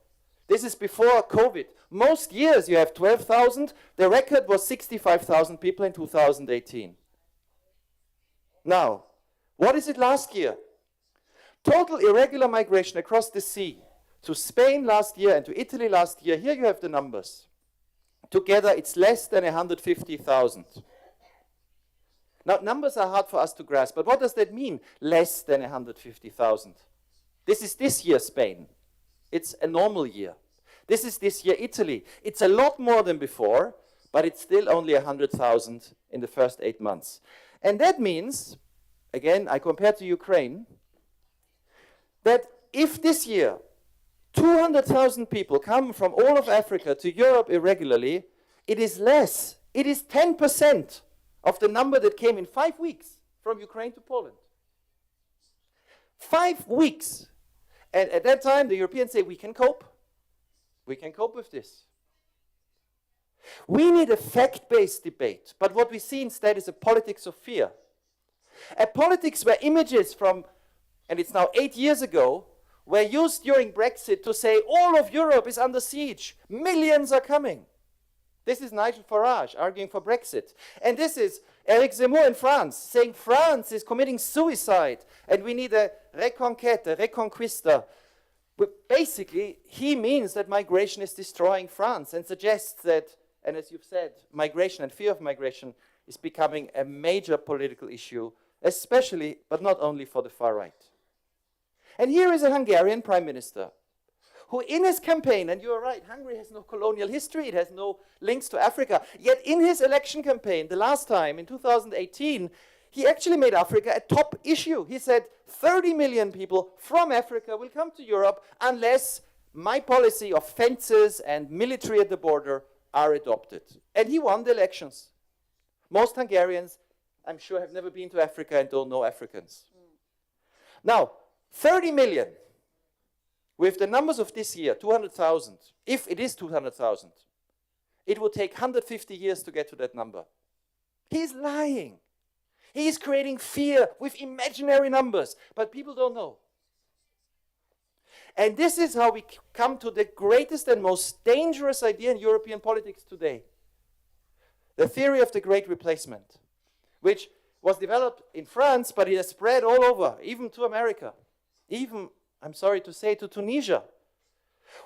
This is before COVID. Most years you have 12,000. The record was 65,000 people in 2018. Now, what is it last year? Total irregular migration across the sea to Spain last year and to Italy last year. Here you have the numbers. Together it's less than 150,000. Now, numbers are hard for us to grasp, but what does that mean? Less than 150,000. This is this year Spain. It's a normal year. This is this year Italy. It's a lot more than before, but it's still only 100,000 in the first 8 months. And that means, again, I compare to Ukraine, that if this year 200,000 people come from all of Africa to Europe irregularly, it is less. It is 10% of the number that came in 5 weeks from Ukraine to Poland. 5 weeks. And at that time, the Europeans say, we can cope. We can cope with this. We need a fact-based debate. But what we see instead is a politics of fear. A politics where images from, and it's now 8 years ago, were used during Brexit to say all of Europe is under siege. Millions are coming. This is Nigel Farage arguing for Brexit. And this is Eric Zemmour in France saying France is committing suicide and we need a reconquête, a reconquista. But basically, he means that migration is destroying France and suggests that, and as you've said, migration and fear of migration is becoming a major political issue, especially, but not only for the far right. And here is a Hungarian prime minister who in his campaign, and you're right, Hungary has no colonial history, it has no links to Africa, yet in his election campaign, the last time, in 2018, he actually made Africa a top issue. He said 30 million people from Africa will come to Europe unless my policy of fences and military at the border are adopted. And he won the elections. Most Hungarians, I'm sure, have never been to Africa and don't know Africans. Now, 30 million. With the numbers of this year, 200,000, if it is 200,000, it will take 150 years to get to that number. He's lying. He's creating fear with imaginary numbers, but people don't know. And this is how we come to the greatest and most dangerous idea in European politics today. The theory of the Great Replacement, which was developed in France, but it has spread all over, even to America, even, I'm sorry to say, to Tunisia,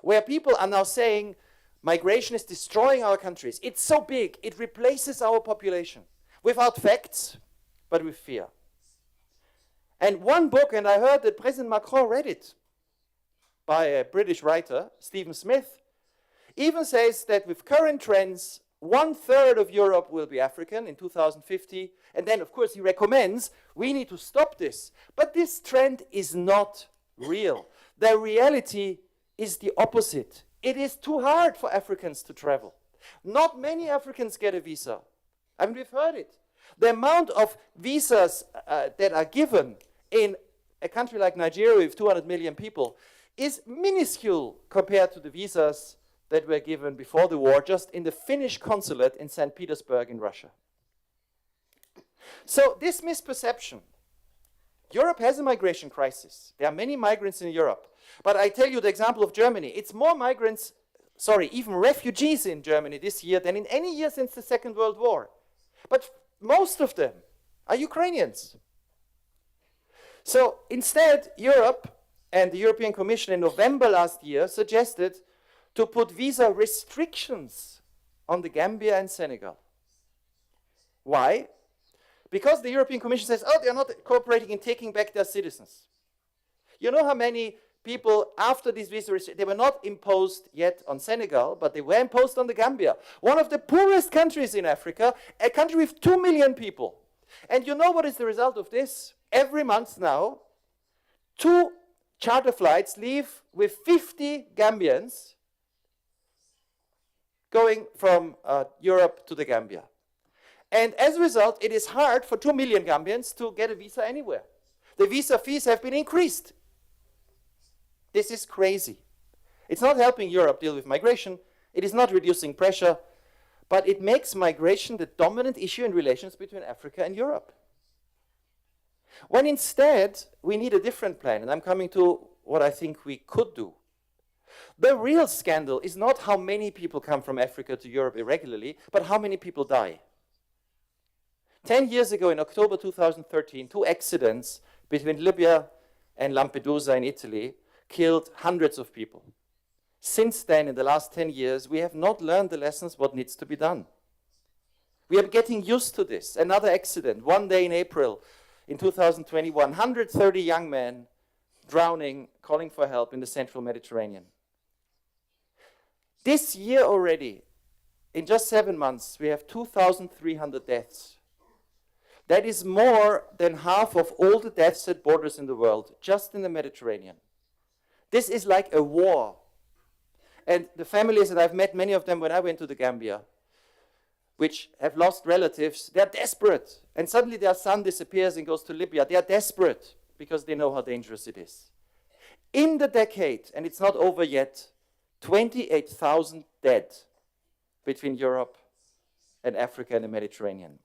where people are now saying migration is destroying our countries. It's so big, it replaces our population, without facts, but with fear. And one book, and I heard that President Macron read it, by a British writer, Stephen Smith, even says that with current trends, 1/3 of Europe will be African in 2050. And then, of course, he recommends we need to stop this. But this trend is not real. The reality is the opposite. It is too hard for Africans to travel. Not many Africans get a visa. I mean, we've heard it. The amount of visas that are given in a country like Nigeria with 200 million people is minuscule compared to the visas that were given before the war just in the Finnish consulate in St. Petersburg in Russia. So this misperception Europe has a migration crisis. There are many migrants in Europe. But I tell you the example of Germany. It's more migrants, sorry, even refugees in Germany this year than in any year since the Second World War. But most of them are Ukrainians. So instead, Europe and the European Commission in November last year suggested to put visa restrictions on the Gambia and Senegal. Why? Because the European Commission says, oh, they're not cooperating in taking back their citizens. You know how many people after these visa restrictions, they were not imposed yet on Senegal, but they were imposed on the Gambia, one of the poorest countries in Africa, a country with 2 million people. And you know what is the result of this? Every month now, 2 charter flights leave with 50 Gambians going from Europe to the Gambia. And as a result, it is hard for 2 million Gambians to get a visa anywhere. The visa fees have been increased. This is crazy. It's not helping Europe deal with migration. It is not reducing pressure. But it makes migration the dominant issue in relations between Africa and Europe. When instead, we need a different plan. And I'm coming to what I think we could do. The real scandal is not how many people come from Africa to Europe irregularly, but how many people die. 10 years ago, in October 2013, 2 accidents between Libya and Lampedusa in Italy killed hundreds of people. Since then, in the last 10 years, we have not learned the lessons what needs to be done. We are getting used to this. Another accident, one day in April in 2021, 130 young men drowning, calling for help in the central Mediterranean. This year already, in just 7 months, we have 2,300 deaths. That is more than half of all the deaths at borders in the world, just in the Mediterranean. This is like a war. And the families, and I've met many of them when I went to the Gambia, which have lost relatives, they're desperate. And suddenly their son disappears and goes to Libya. They are desperate because they know how dangerous it is. In the decade, and it's not over yet, 28,000 dead between Europe and Africa and the Mediterranean.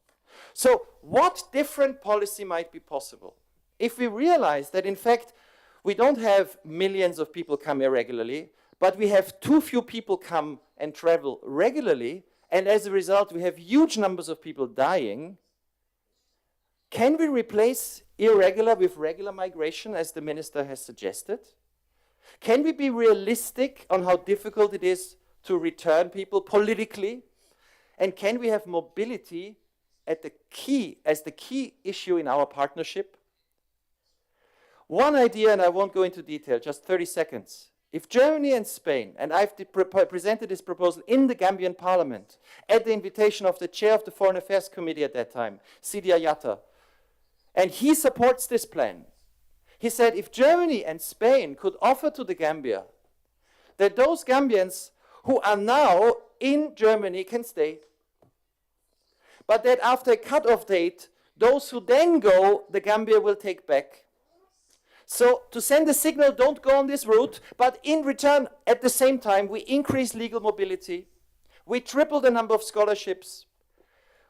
So what different policy might be possible if we realize that, in fact, we don't have millions of people come irregularly, but we have too few people come and travel regularly, and as a result, we have huge numbers of people dying? Can we replace irregular with regular migration, as the minister has suggested? Can we be realistic on how difficult it is to return people politically? And can we have mobility as the key issue in our partnership? One idea, and I won't go into detail, just 30 seconds. If Germany and Spain, and I've presented this proposal in the Gambian parliament at the invitation of the chair of the Foreign Affairs Committee at that time, Sidi Ayatta, and he supports this plan. He said if Germany and Spain could offer to the Gambia that those Gambians who are now in Germany can stay, but that after a cut-off date, those who then go, the Gambia will take back. So to send a signal, don't go on this route, but in return, at the same time, we increase legal mobility. We triple the number of scholarships.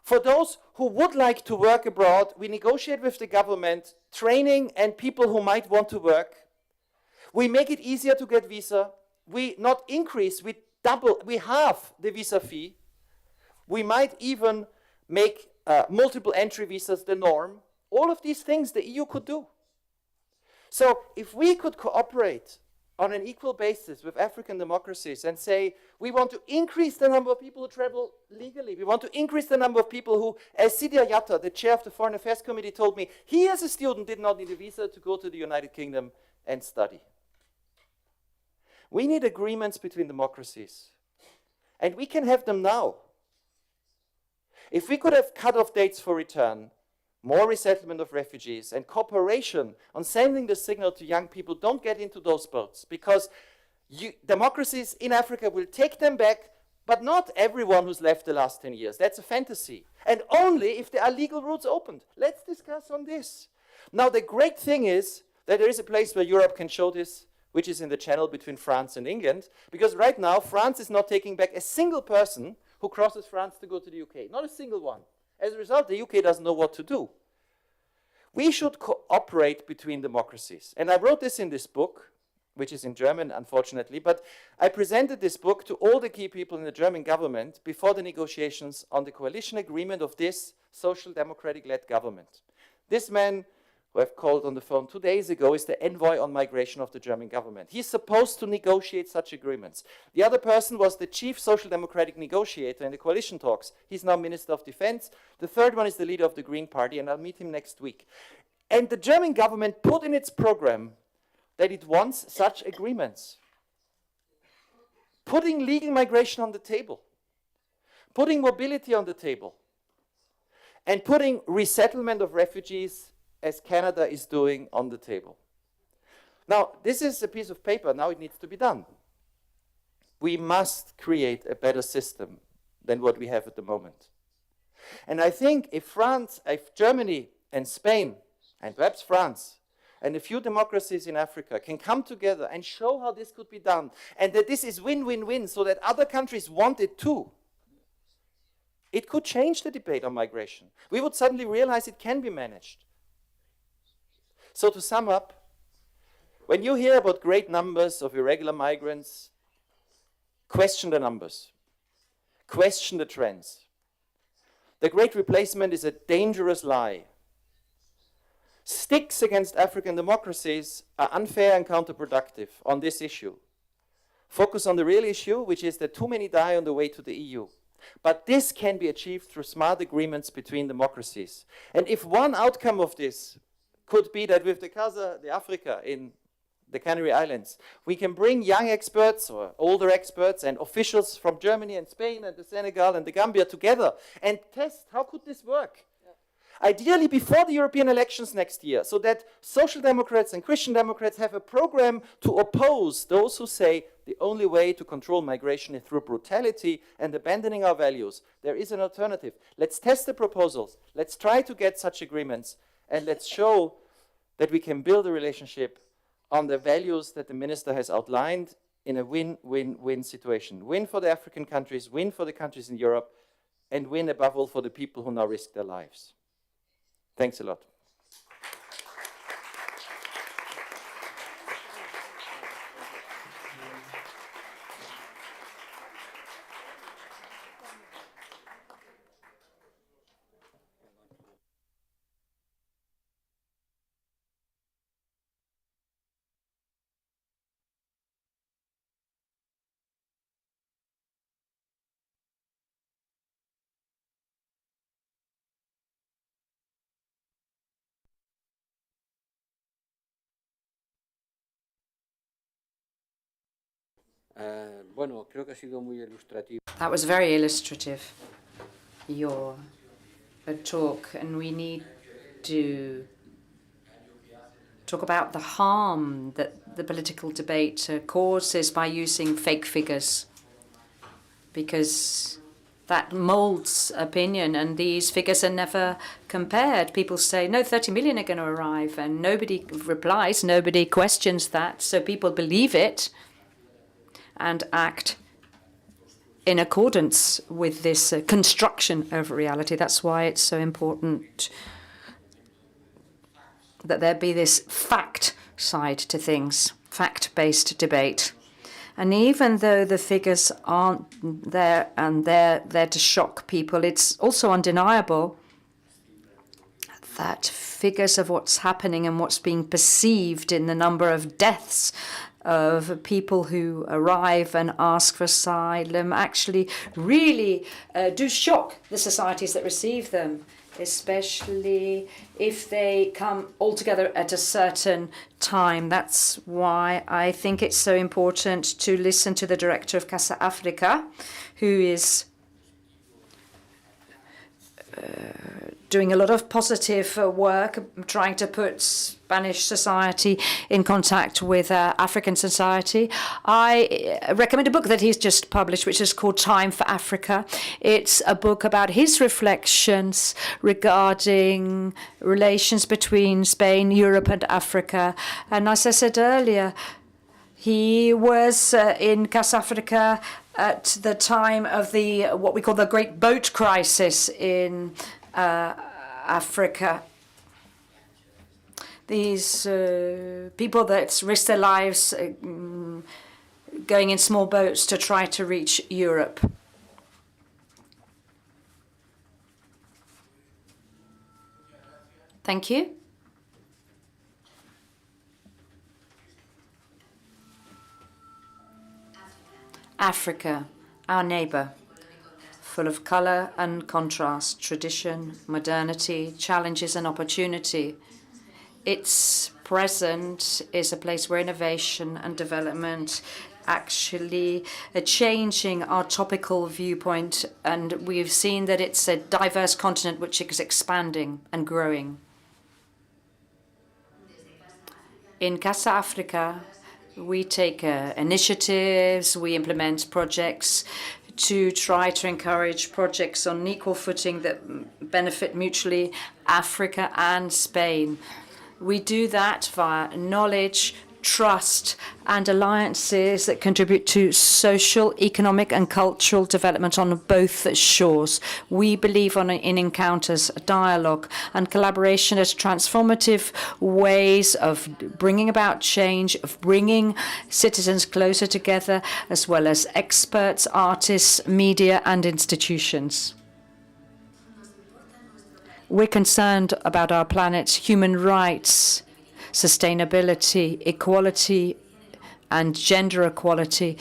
For those who would like to work abroad, we negotiate with the government training and people who might want to work. We make it easier to get visa. We not increase, we halve the visa fee. We might even make multiple entry visas the norm. All of these things the EU could do. So if we could cooperate on an equal basis with African democracies and say, we want to increase the number of people who travel legally, we want to increase the number of people who, as Sidi Ayatta, the chair of the Foreign Affairs Committee, told me, he as a student did not need a visa to go to the United Kingdom and study. We need agreements between democracies, and we can have them now. If we could have cut-off dates for return, more resettlement of refugees, and cooperation on sending the signal to young people, don't get into those boats, because democracies in Africa will take them back, but not everyone who's left the last 10 years. That's a fantasy. And only if there are legal routes opened. Let's discuss on this. Now, the great thing is that there is a place where Europe can show this, which is in the channel between France and England, because right now, France is not taking back a single person who crosses France to go to the UK. Not a single one. As a result, the UK doesn't know what to do. We should cooperate between democracies. And I wrote this in this book, which is in German, unfortunately, but I presented this book to all the key people in the German government before the negotiations on the coalition agreement of this social democratic-led government. This man, who I've called on the phone 2 days ago, is the envoy on migration of the German government. He's supposed to negotiate such agreements. The other person was the chief social democratic negotiator in the coalition talks. He's now Minister of Defense. The third one is the leader of the Green Party, and I'll meet him next week. And the German government put in its program that it wants such agreements. Putting legal migration on the table, putting mobility on the table, and putting resettlement of refugees, as Canada is doing, on the table. Now, this is a piece of paper. Now it needs to be done. We must create a better system than what we have at the moment. And I think if France, if Germany and Spain, and perhaps France, and a few democracies in Africa can come together and show how this could be done, and that this is win-win-win, so that other countries want it too, it could change the debate on migration. We would suddenly realize it can be managed. So to sum up, when you hear about great numbers of irregular migrants, question the numbers, question the trends. The Great Replacement is a dangerous lie. Sticks against African democracies are unfair and counterproductive on this issue. Focus on the real issue, which is that too many die on the way to the EU. But this can be achieved through smart agreements between democracies. And if one outcome of this could be that with the Casa de Africa in the Canary Islands, we can bring young experts or older experts and officials from Germany and Spain and the Senegal and the Gambia together and test how could this work. Ideally before the European elections next year, so that Social Democrats and Christian Democrats have a program to oppose those who say the only way to control migration is through brutality and abandoning our values. There is an alternative. Let's test the proposals. Let's try to get such agreements, and let's show that we can build a relationship on the values that the minister has outlined in a win-win-win situation. Win for the African countries, win for the countries in Europe, and win above all for the people who now risk their lives. Thanks a lot. Bueno, creo que ha sido muy ilustrativo. That was very illustrative, your talk, and we need to talk about the harm that the political debate causes by using fake figures, because that molds opinion, and these figures are never compared. People say, no, 30 million are going to arrive, and nobody replies, nobody questions that, so people believe it and act in accordance with this construction of reality. That's why it's so important that there be this fact side to things, fact-based debate. And even though the figures aren't there and they're there to shock people, it's also undeniable that figures of what's happening and what's being perceived in the number of deaths of people who arrive and ask for asylum actually really do shock the societies that receive them, especially if they come all together at a certain time. That's why I think it's so important to listen to the director of Casa Africa, who is doing a lot of positive work, trying to put Spanish society in contact with African society. I recommend a book that he's just published, which is called Time for Africa. It's a book about his reflections regarding relations between Spain, Europe, and Africa. And as I said earlier, he was in Casa Africa at the time of the what we call the Great Boat Crisis in Africa. these people that risk their lives going in small boats to try to reach Europe. Thank you. Africa, our neighbor, full of color and contrast, tradition, modernity, challenges and opportunity. Its present is a place where innovation and development actually are changing our topical viewpoint, and we've seen that it's a diverse continent which is expanding and growing. In Casa Africa, we take initiatives, we implement projects to try to encourage projects on equal footing that benefit mutually Africa and Spain. We do that via knowledge, trust, and alliances that contribute to social, economic, and cultural development on both shores. We believe in encounters, dialogue, and collaboration as transformative ways of bringing about change, of bringing citizens closer together, as well as experts, artists, media, and institutions. We're concerned about our planet's human rights, sustainability, equality, and gender equality,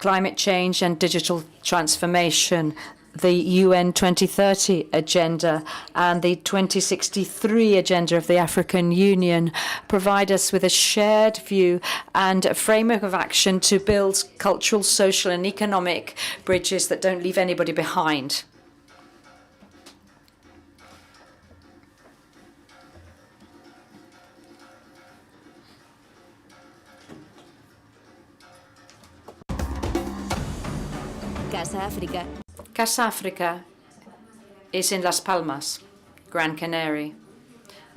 climate change and digital transformation, the UN 2030 agenda and the 2063 agenda of the African Union provide us with a shared view and a framework of action to build cultural, social, and economic bridges that don't leave anybody behind. Casa África. Casa Africa is in Las Palmas, Gran Canaria,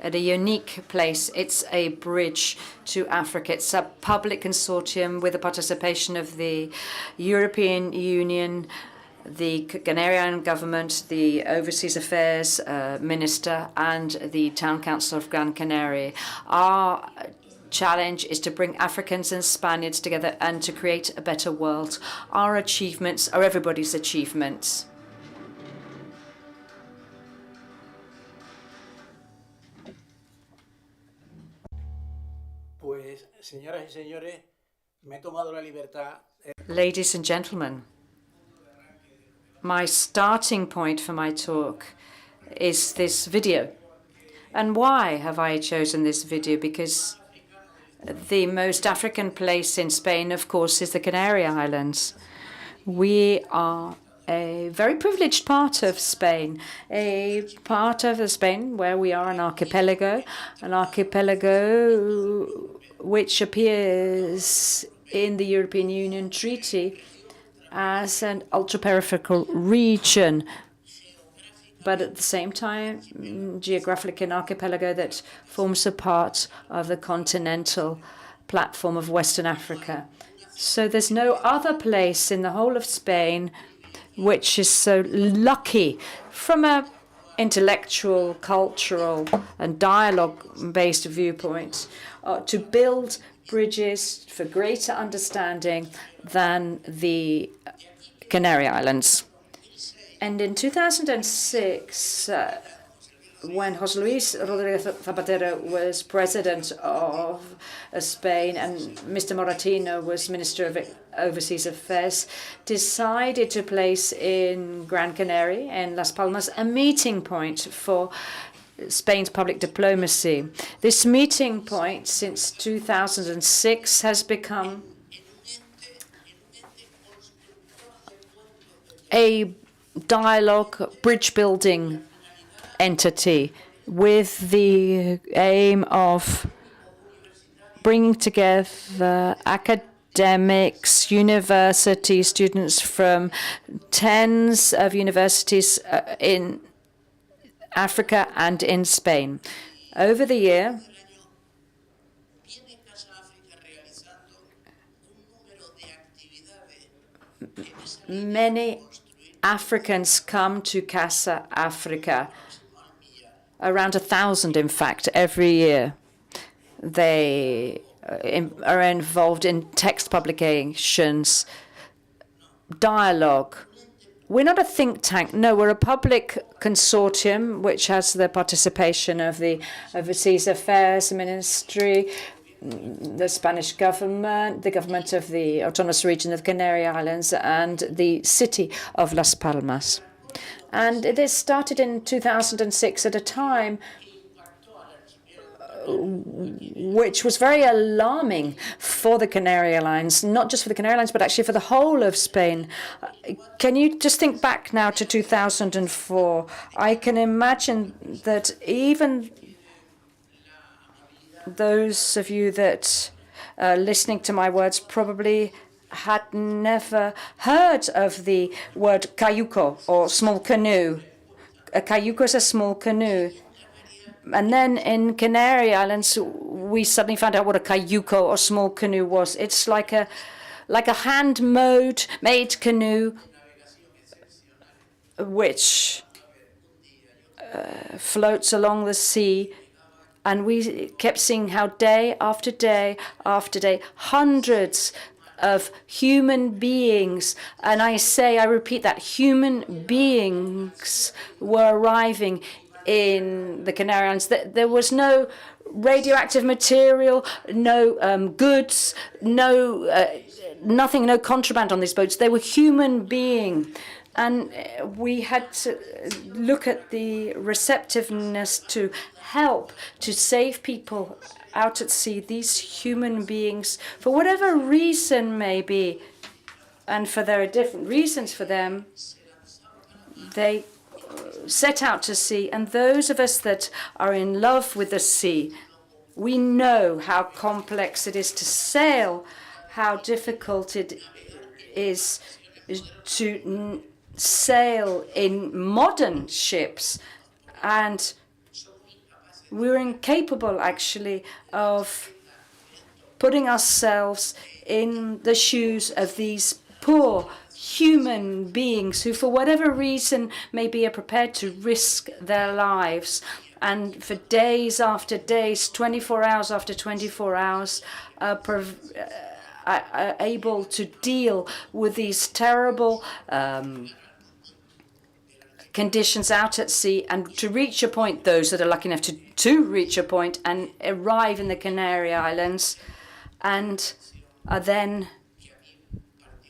at a unique place. It's a bridge to Africa. It's a public consortium with the participation of the European Union, the Canarian government, the Overseas Affairs Minister, and the Town Council of Gran Canaria. Our challenge is to bring Africans and Spaniards together and to create a better world. Our achievements are everybody's achievements. Pues, señoras y señores, me he tomado la libertad. Ladies and gentlemen, my starting point for my talk is this video. And why have I chosen this video? Because the most African place in Spain, of course, is the Canary Islands. We are a very privileged part of Spain, a part of Spain where we are an archipelago which appears in the European Union Treaty as an ultra-peripheral region, but at the same time, geographically an archipelago that forms a part of the continental platform of Western Africa. So there's no other place in the whole of Spain which is so lucky from an intellectual, cultural, and dialogue-based viewpoint to build bridges for greater understanding than the Canary Islands. And in 2006, when José Luis Rodríguez Zapatero was president of Spain and Mr. Moratino was Minister of Overseas Affairs, decided to place in Gran Canaria and Las Palmas a meeting point for Spain's public diplomacy. This meeting point since 2006 has become a dialogue, bridge-building entity with the aim of bringing together academics, university students from tens of universities in Africa and in Spain. Over the year, many Africans come to Casa Africa around 1,000, in fact, every year. They are involved in text publications, dialogue. We're not a think tank. No, we're a public consortium which has the participation of the Overseas Affairs Ministry, the Spanish government, the government of the Autonomous Region of Canary Islands, and the city of Las Palmas. And this started in 2006 at a time which was very alarming for the Canary Islands, not just for the Canary Islands, but actually for the whole of Spain. Can you just think back now to 2004? I can imagine that even those of you that are listening to my words probably had never heard of the word cayuco, or small canoe. A cayuco is a small canoe. And then in Canary Islands, we suddenly found out what a cayuco or small canoe was. It's like a hand-made canoe, which floats along the sea. And we kept seeing how day after day after day, hundreds of human beings, and I repeat that, human beings were arriving in the Canary Islands. There was no radioactive material, no goods, nothing, no contraband on these boats. They were human beings. And we had to look at the receptiveness to help, to save people out at sea, these human beings, for whatever reason may be, and for there are different reasons for them, they set out to sea. And those of us that are in love with the sea, we know how complex it is to sail, how difficult it is to sail in modern ships, and we're incapable actually of putting ourselves in the shoes of these poor human beings who, for whatever reason, maybe are prepared to risk their lives, and for days after days, 24 hours after 24 hours, are able to deal with these terrible conditions out at sea, and to reach a point, those that are lucky enough to reach a point and arrive in the Canary Islands, and are then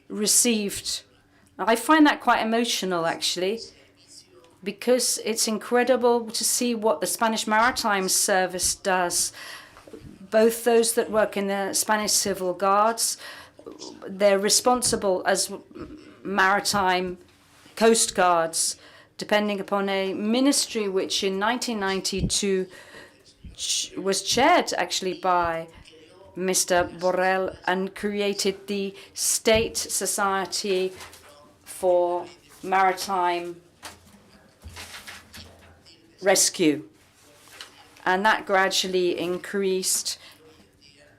received. I find that quite emotional, actually, because it's incredible to see what the Spanish Maritime Service does. Both those that work in the Spanish Civil Guards, they're responsible as maritime coast guards, depending upon a ministry which in 1992 was chaired actually by Mr. Borrell, and created the State Society for Maritime Rescue. And that gradually increased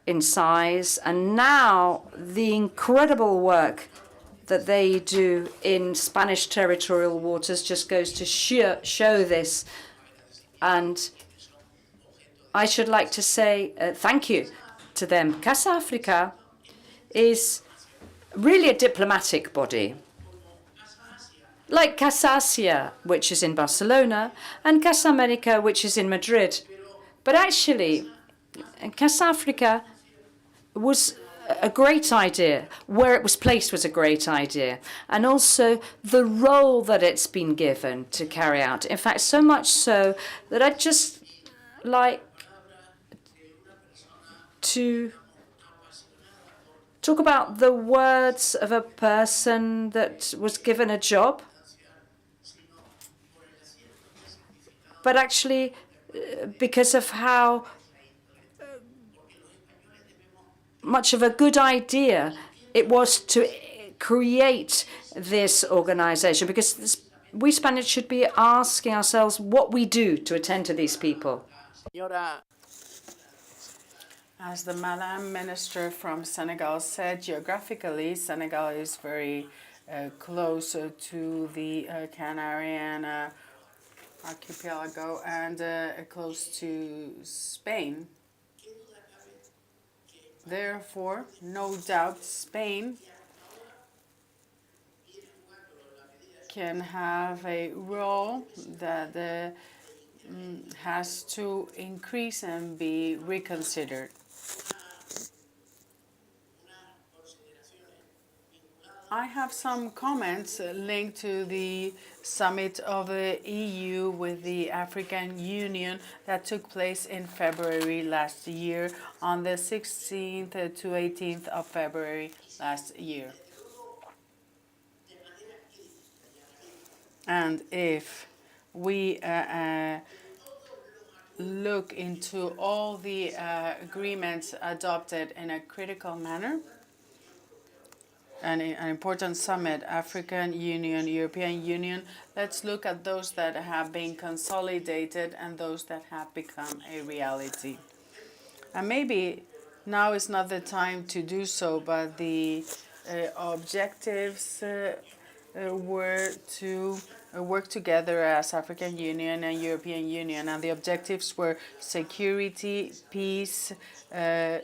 in size. And now the incredible work that they do in Spanish territorial waters just goes to show this. And I should like to say thank you to them. Casa Africa is really a diplomatic body, like Casa Asia, which is in Barcelona, and Casa America, which is in Madrid. But actually, Casa Africa was a great idea. Where it was placed was a great idea. And also the role that it's been given to carry out. In fact, so much so that I'd just like to talk about the words of a person that was given a job, but actually because of how much of a good idea it was to create this organization, because we Spanish should be asking ourselves what we do to attend to these people. As the Madam Minister from Senegal said, geographically, Senegal is very close to the Canarian archipelago and close to Spain. Therefore, no doubt, Spain can have a role that has to increase and be reconsidered. I have some comments linked to the summit of the EU with the African Union that took place in February last year, on the 16th to 18th of February last year. And if we look into all the agreements adopted in a critical manner, and an important summit, African Union, European Union, let's look at those that have been consolidated and those that have become a reality. And maybe now is not the time to do so, but the objectives were to work together as African Union and European Union, and the objectives were security, peace,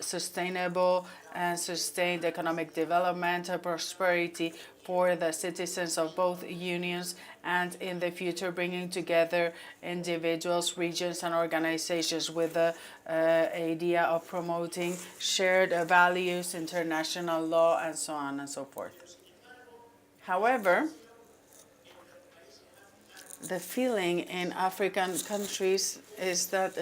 sustainable and sustained economic development, prosperity for the citizens of both unions, and in the future bringing together individuals, regions and organizations with the idea of promoting shared values, international law, and so on and so forth. However, the feeling in African countries is that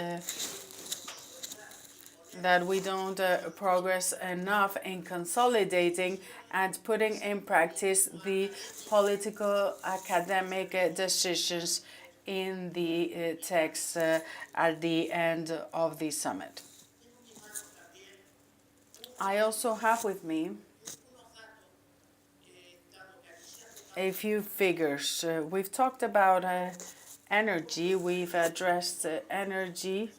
we don't progress enough in consolidating and putting in practice the political academic decisions in the text at the end of the summit. I also have with me a few figures. We've talked about energy, we've addressed energy,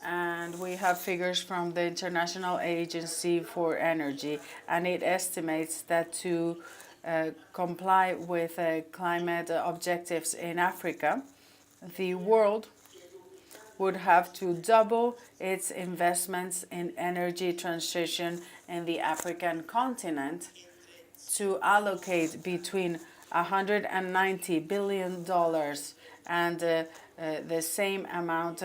and we have figures from the International Agency for Energy, and it estimates that to comply with climate objectives in Africa, the world would have to double its investments in energy transition in the African continent to allocate between $190 billion and the same amount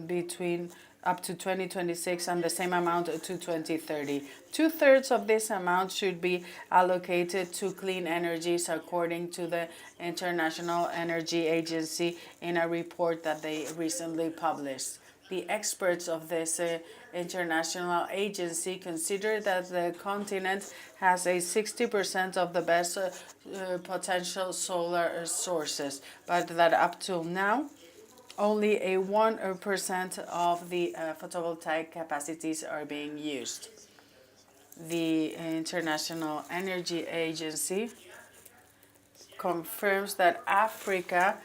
between up to 2026 and the same amount to 2030. Two-thirds of this amount should be allocated to clean energies, according to the International Energy Agency in a report that they recently published. The experts of this international agency consider that the continent has a 60% of the best potential solar sources, but that up till now, only a 1% of the photovoltaic capacities are being used. The International Energy Agency confirms that Africa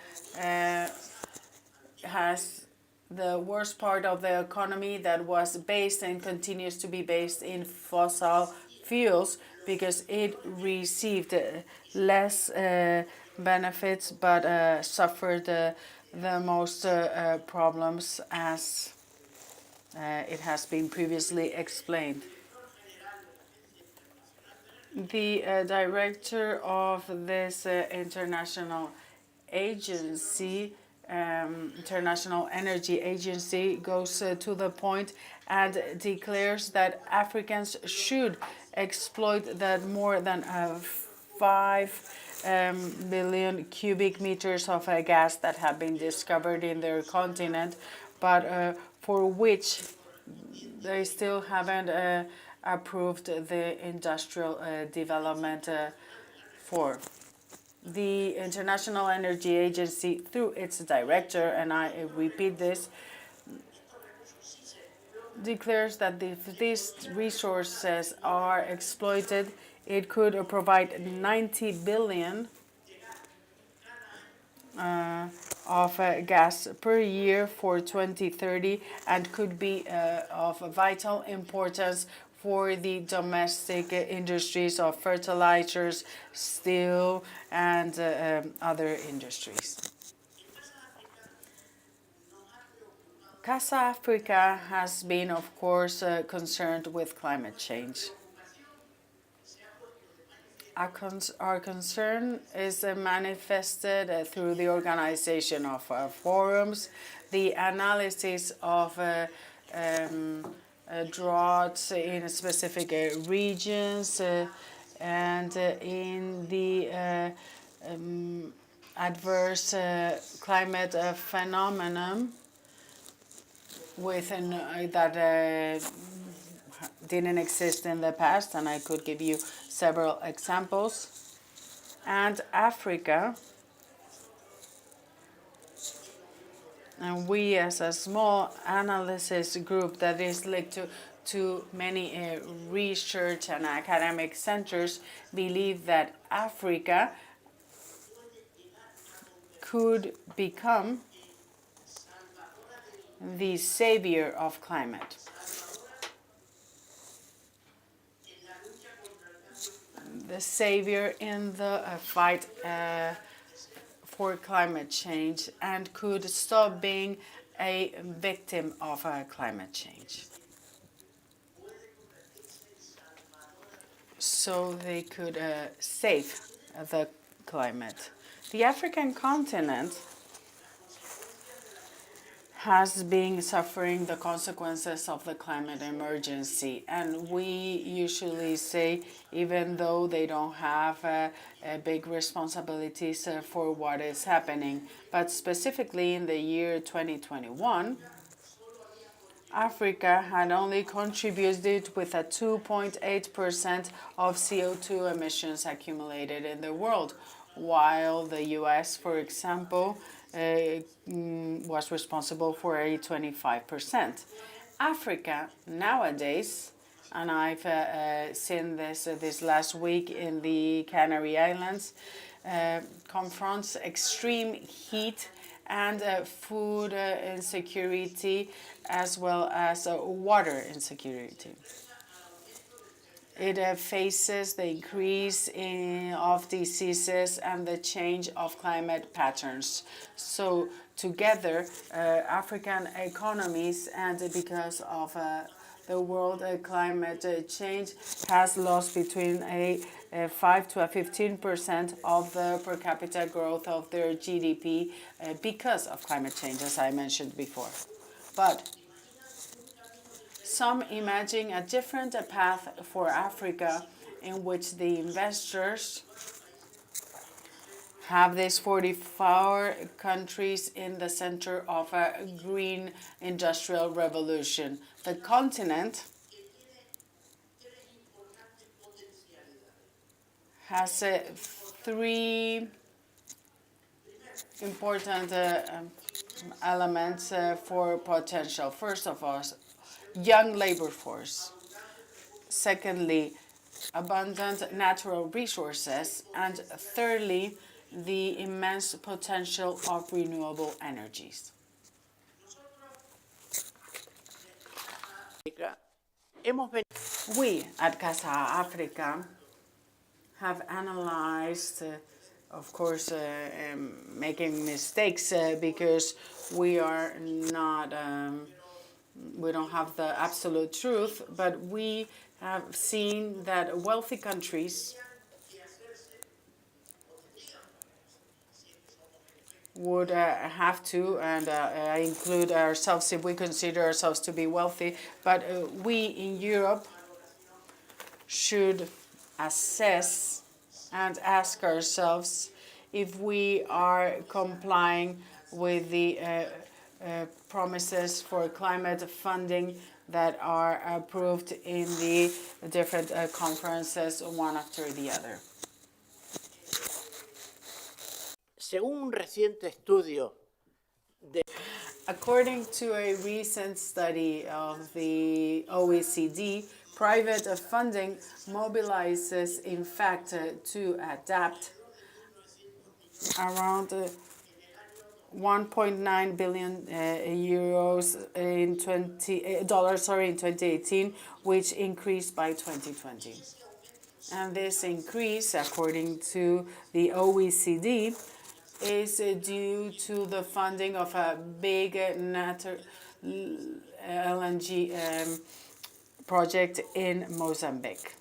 has the worst part of the economy that was based and continues to be based in fossil fuels, because it received less benefits but suffered the most problems, as it has been previously explained. The director of this international agency, International Energy Agency, goes to the point and declares that Africans should exploit that more than 5 billion cubic meters of gas that have been discovered in their continent, but for which they still haven't approved the industrial development for. The International Energy Agency, through its director, and I repeat this, declares that if these resources are exploited, it could provide 90 billion of gas per year for 2030, and could be of vital importance for the domestic industries of fertilizers, steel, and other industries. Casa Africa has been, of course, concerned with climate change. Our concern is manifested through the organization of forums, the analysis of droughts in specific regions, and in the adverse climate phenomenon that didn't exist in the past, and I could give you several examples. And Africa, and we as a small analysis group that is linked to many research and academic centers, believe that Africa could become the savior of climate. The savior in the fight for climate change, and could stop being a victim of climate change. So they could save the climate. The African continent has been suffering the consequences of the climate emergency. And we usually say, even though they don't have big responsibilities for what is happening, but specifically in the year 2021, Africa had only contributed with a 2.8% of CO2 emissions accumulated in the world, while the US, for example, was responsible for a 25%. Africa nowadays, and I've seen this last week in the Canary Islands, confronts extreme heat and food insecurity, as well as water insecurity. It faces the increase of diseases and the change of climate patterns. So together, African economies, and because of the world climate change, has lost between a 5 to 15% of the per capita growth of their GDP because of climate change, as I mentioned before. But some imagine a different path for Africa, in which the investors have these 44 countries in the center of a green industrial revolution. The continent has three important elements for potential. First of all, young labor force. Secondly, abundant natural resources. And thirdly, the immense potential of renewable energies. We at Casa Africa have analyzed, of course, making mistakes because we are not, we don't have the absolute truth, but we have seen that wealthy countries would have to, and I include ourselves if we consider ourselves to be wealthy, but we in Europe should assess and ask ourselves if we are complying with the promises for climate funding that are approved in the different conferences, one after the other. According to a recent study of the OECD, private funding mobilizes, in fact, to adapt around 1.9 billion euros in dollars, in 2018, which increased by 2020. And this increase, according to the OECD, is due to the funding of a big LNG project in Mozambique.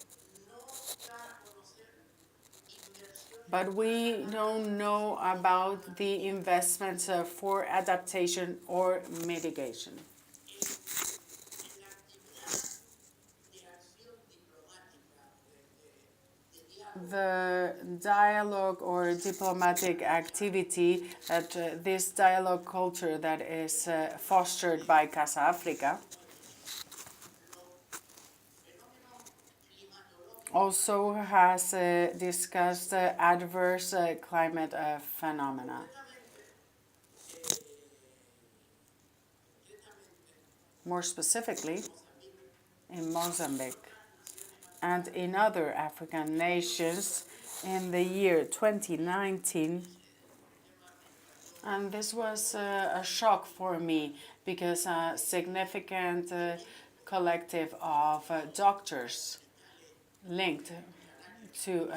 But we don't know about the investments for adaptation or mitigation. The dialogue or diplomatic activity, this dialogue culture that is fostered by Casa Africa, also has discussed adverse climate phenomena. More specifically, in Mozambique and in other African nations in the year 2019. And this was a shock for me because a significant collective of doctors linked to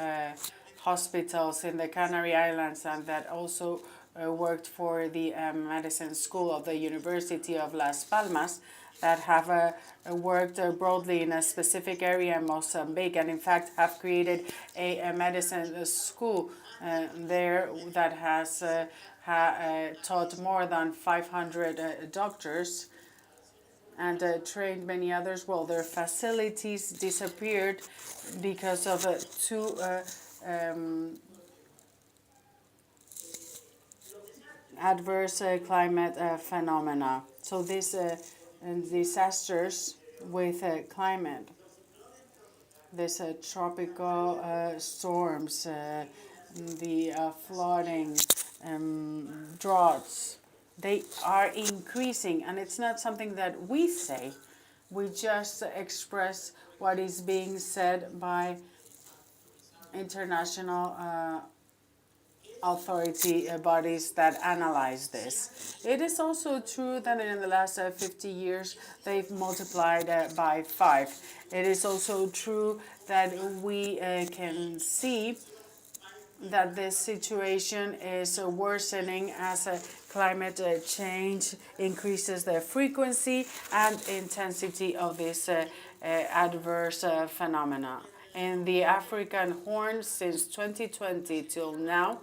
hospitals in the Canary Islands and that also worked for the medicine school of the University of Las Palmas that have worked broadly in a specific area in Mozambique and in fact have created a medicine school there that has taught more than 500 doctors and trained many others. Well, their facilities disappeared because of two adverse climate phenomena. So these disasters with climate, these tropical storms, the flooding, droughts, they are increasing, and it's not something that we say. We just express what is being said by international authority bodies that analyze this. It is also true that in the last 50 years they've multiplied by 5. It is also true that we can see that this situation is worsening as climate change increases the frequency and intensity of this adverse phenomena. In the African Horn, since 2020 till now,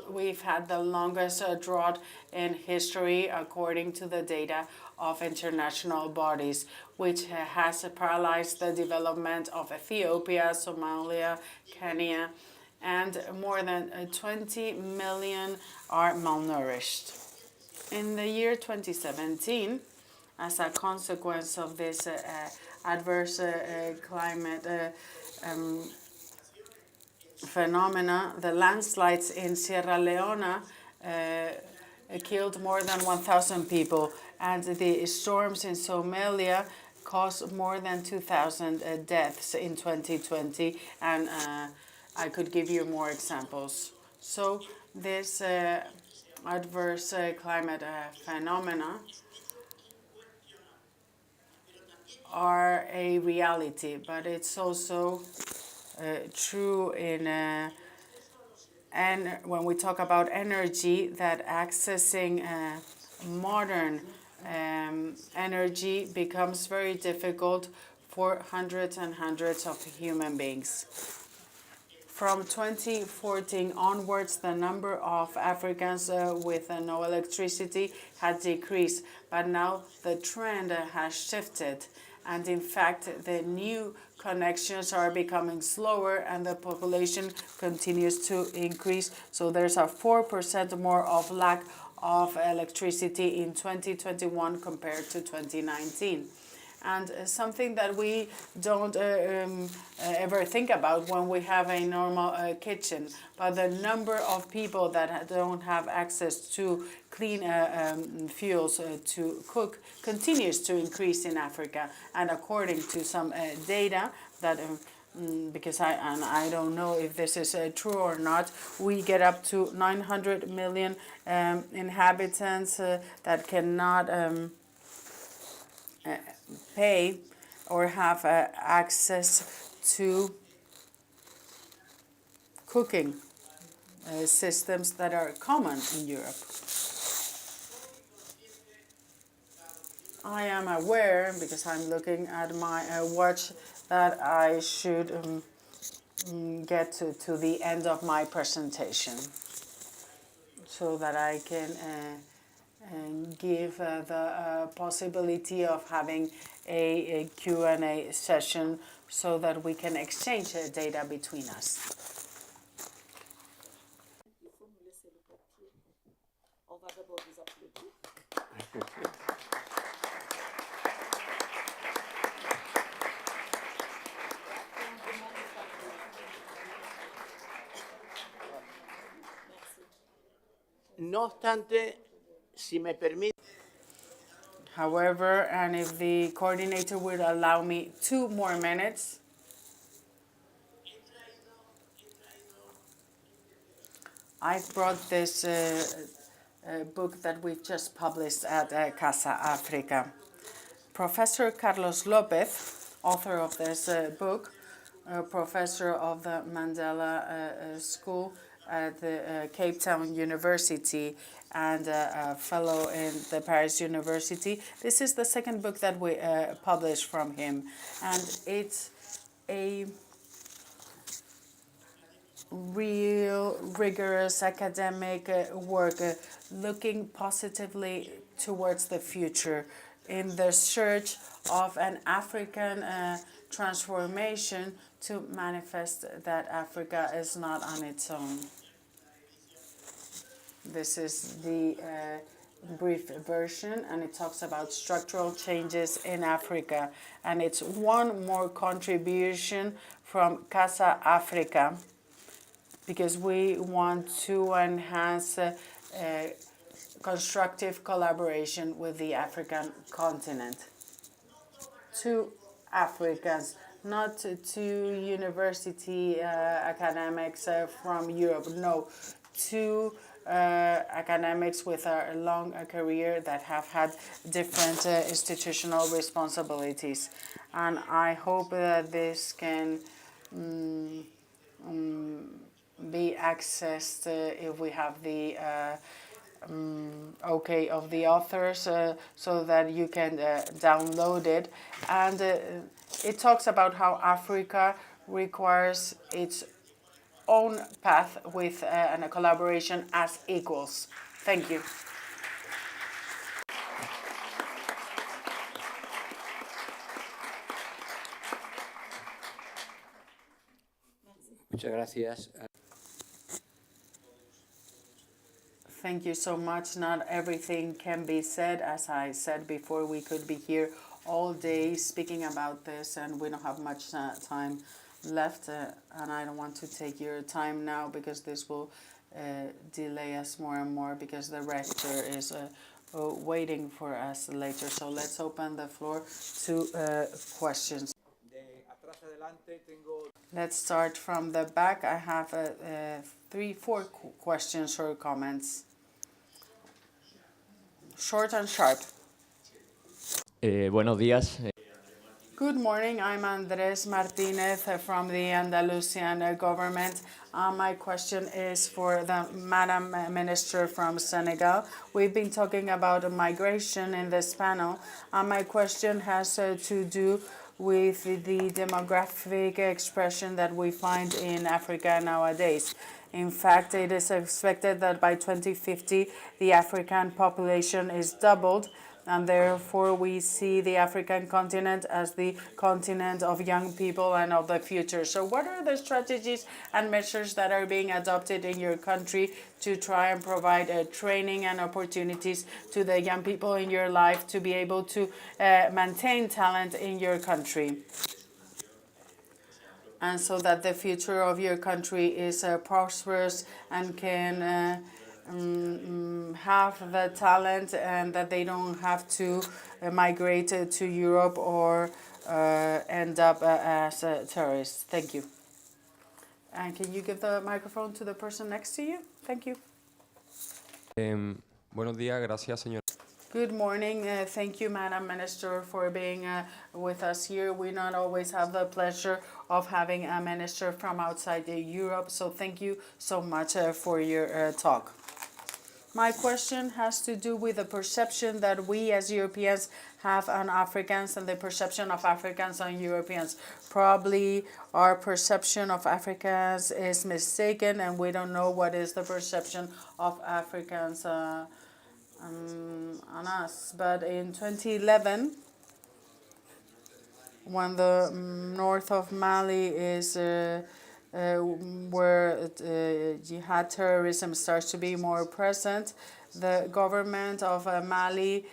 we've had the longest drought in history, according to the data of international bodies, which has paralyzed the development of Ethiopia, Somalia, Kenya, and more than 20 million are malnourished. In the year 2017, as a consequence of this adverse climate phenomena, the landslides in Sierra Leone killed more than 1,000 people, and the storms in Somalia caused more than 2,000 deaths in 2020, and I could give you more examples. So this adverse climate phenomena are a reality, but it's also true in and when we talk about energy, that accessing modern energy becomes very difficult for hundreds and hundreds of human beings. From 2014 onwards, the number of Africans with no electricity had decreased, but now the trend has shifted. And in fact, the new connections are becoming slower and the population continues to increase. So there's a 4% more of lack of electricity in 2021 compared to 2019. And something that we don't ever think about when we have a normal kitchen, but the number of people that don't have access to clean fuels to cook continues to increase in Africa. And according to some data that because I don't know if this is true or not, we get up to 900 million inhabitants that cannot pay or have access to cooking systems that are common in Europe. I am aware, because I'm looking at my watch, that I should get to the end of my presentation so that I can give the possibility of having a Q&A session so that we can exchange data between us. No obstante, si me permite. However, and if the coordinator would allow me 2 more minutes, I brought this book that we've just published at Casa Africa. Professor Carlos Lopez, author of this book, professor of the Mandela School at the Cape Town University and a fellow in the Paris University. This is the second book that we published from him, and it's a real rigorous academic work looking positively towards the future in the search of an African transformation to manifest that Africa is not on its own. This is the brief version, and it talks about structural changes in Africa, and it's one more contribution from Casa Africa, because we want to enhance constructive collaboration with the African continent. 2 Africans, not 2 university academics from Europe, no, 2 academics with a long career that have had different institutional responsibilities. And I hope that this can be accessed if we have the okay of the authors, so that you can download it. And it talks about how Africa requires its own path with and a collaboration as equals. Thank you. Muchas gracias. Thank you so much. Not everything can be said. As I said before, we could be here all day speaking about this, and we don't have much time left. And I don't want to take your time now, because this will delay us more and more, because the rector is waiting for us later. So let's open the floor to questions. Let's start from the back. I have 3-4 questions or comments. Short and sharp. Buenos días. Good morning. I'm Andrés Martinez from the Andalusian government. My question is for the Madam Minister from Senegal. We've been talking about migration in this panel. My question has to do with the demographic expression that we find in Africa nowadays. In fact, it is expected that by 2050, the African population is doubled, and therefore we see the African continent as the continent of young people and of the future. So what are the strategies and measures that are being adopted in your country to try and provide training and opportunities to the young people in your life to be able to maintain talent in your country? And so that the future of your country is prosperous and can have the talent, and that they don't have to migrate to Europe or end up as terrorists. Thank you. And can you give the microphone to the person next to you? Thank you. Buenos días, gracias, señor. Good morning. Thank you, Madam Minister, for being with us here. We not always have the pleasure of having a minister from outside Europe, so thank you so much for your talk. My question has to do with the perception that we as Europeans have on Africans and the perception of Africans on Europeans. Probably our perception of Africans is mistaken and we don't know what is the perception of Africans on us. But in 2011, when the north of Mali is where jihad terrorism starts to be more present, the government of Mali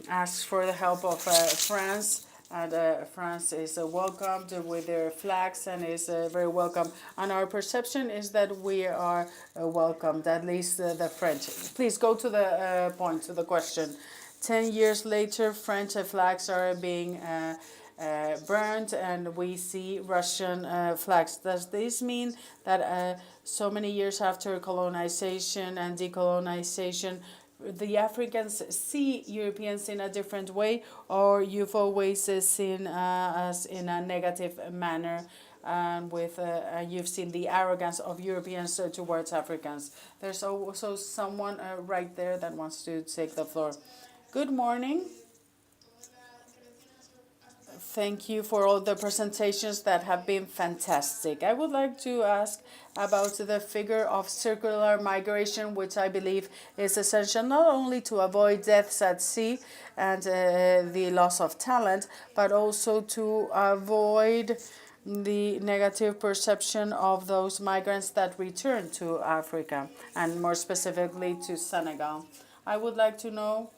asks for the help of France, and France is welcomed with their flags and is very welcome. And our perception is that we are welcomed, at least the French. Please go to the point, to the question. 10 years later, French flags are being burned and we see Russian flags. Does this mean that so many years after colonization and decolonization, the Africans see Europeans in a different way, or you've always seen us in a negative manner, and you've seen the arrogance of Europeans towards Africans? There's also someone right there that wants to take the floor. Good morning. Thank you for all the presentations that have been fantastic. I would like to ask about the figure of circular migration, which I believe is essential not only to avoid deaths at sea and the loss of talent, but also to avoid the negative perception of those migrants that return to Africa, and more specifically to Senegal. I would like to know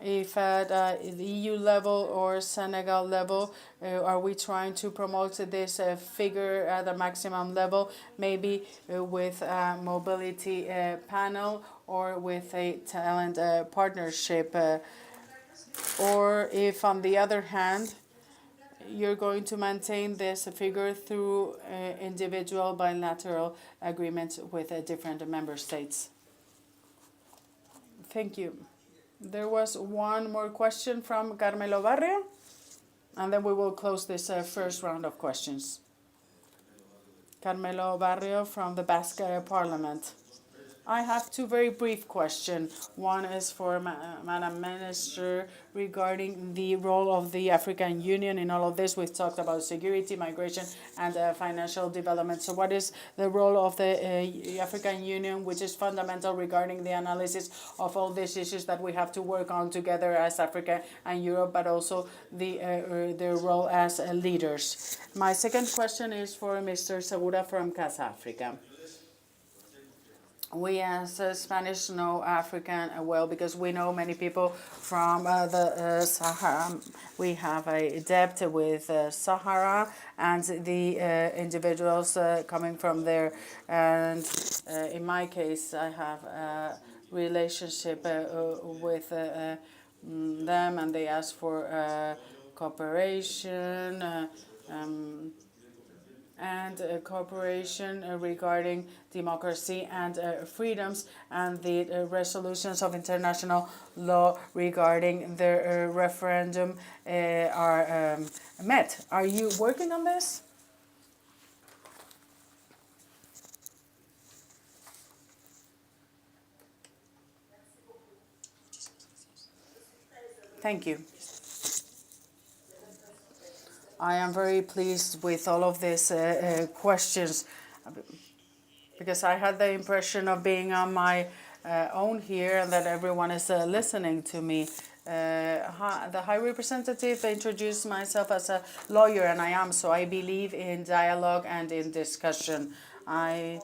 if at the EU level or Senegal level, are we trying to promote this figure at the maximum level, maybe with a mobility panel or with a talent partnership, or if on the other hand, you're going to maintain this figure through individual bilateral agreements with different member states. Thank you. There was one more question from Carmelo Barrio, and then we will close this first round of questions. Carmelo Barrio from the Basque Parliament. I have two very brief questions. One is for Madam Minister regarding the role of the African Union in all of this. We've talked about security, migration, and financial development. So what is the role of the African Union, which is fundamental regarding the analysis of all these issues that we have to work on together as Africa and Europe, but also their role as leaders? My second question is for Mr. Segura from Casa Africa. We as Spanish know African well because we know many people from the Sahara. We have a debt with Sahara and the individuals coming from there. And in my case, I have a relationship with them, and they ask for cooperation and cooperation regarding democracy and freedoms, and the resolutions of international law regarding the referendum are met. Are you working on this? Thank you. I am very pleased with all of these questions because I had the impression of being on my own here and that everyone is listening to me. The High Representative introduced myself as a lawyer, and I am, so I believe in dialogue and in discussion. I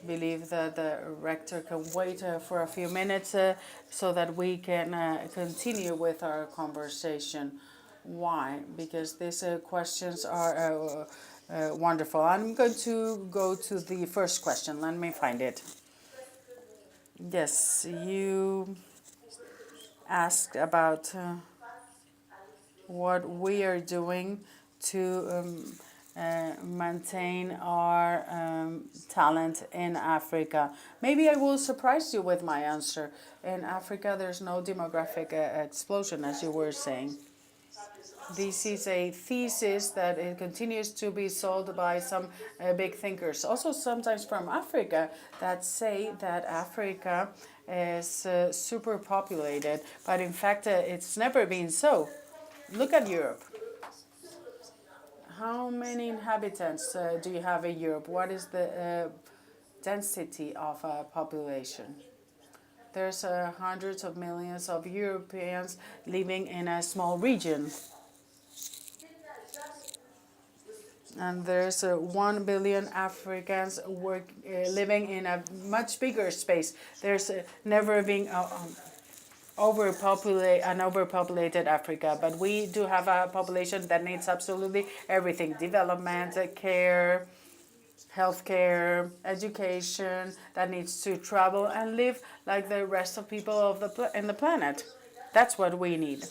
believe that the rector can wait for a few minutes so that we can continue with our conversation. Why? Because these questions are wonderful. I'm going to go to the first question. Let me find it. Yes, you asked about what we are doing to maintain our talent in Africa. Maybe I will surprise you with my answer. In Africa, there's no demographic explosion, as you were saying. This is a thesis that it continues to be sold by some big thinkers, also sometimes from Africa, that say that Africa is superpopulated, but in fact it's never been so. Look at Europe. How many inhabitants do you have in Europe? What is the density of a population? There's hundreds of millions of Europeans living in a small region. And there's 1 billion Africans living in a much bigger space. There's never been an overpopulated Africa, but we do have a population that needs absolutely everything: development, care, healthcare, education, that needs to travel and live like the rest of people of in the planet. That's what we need.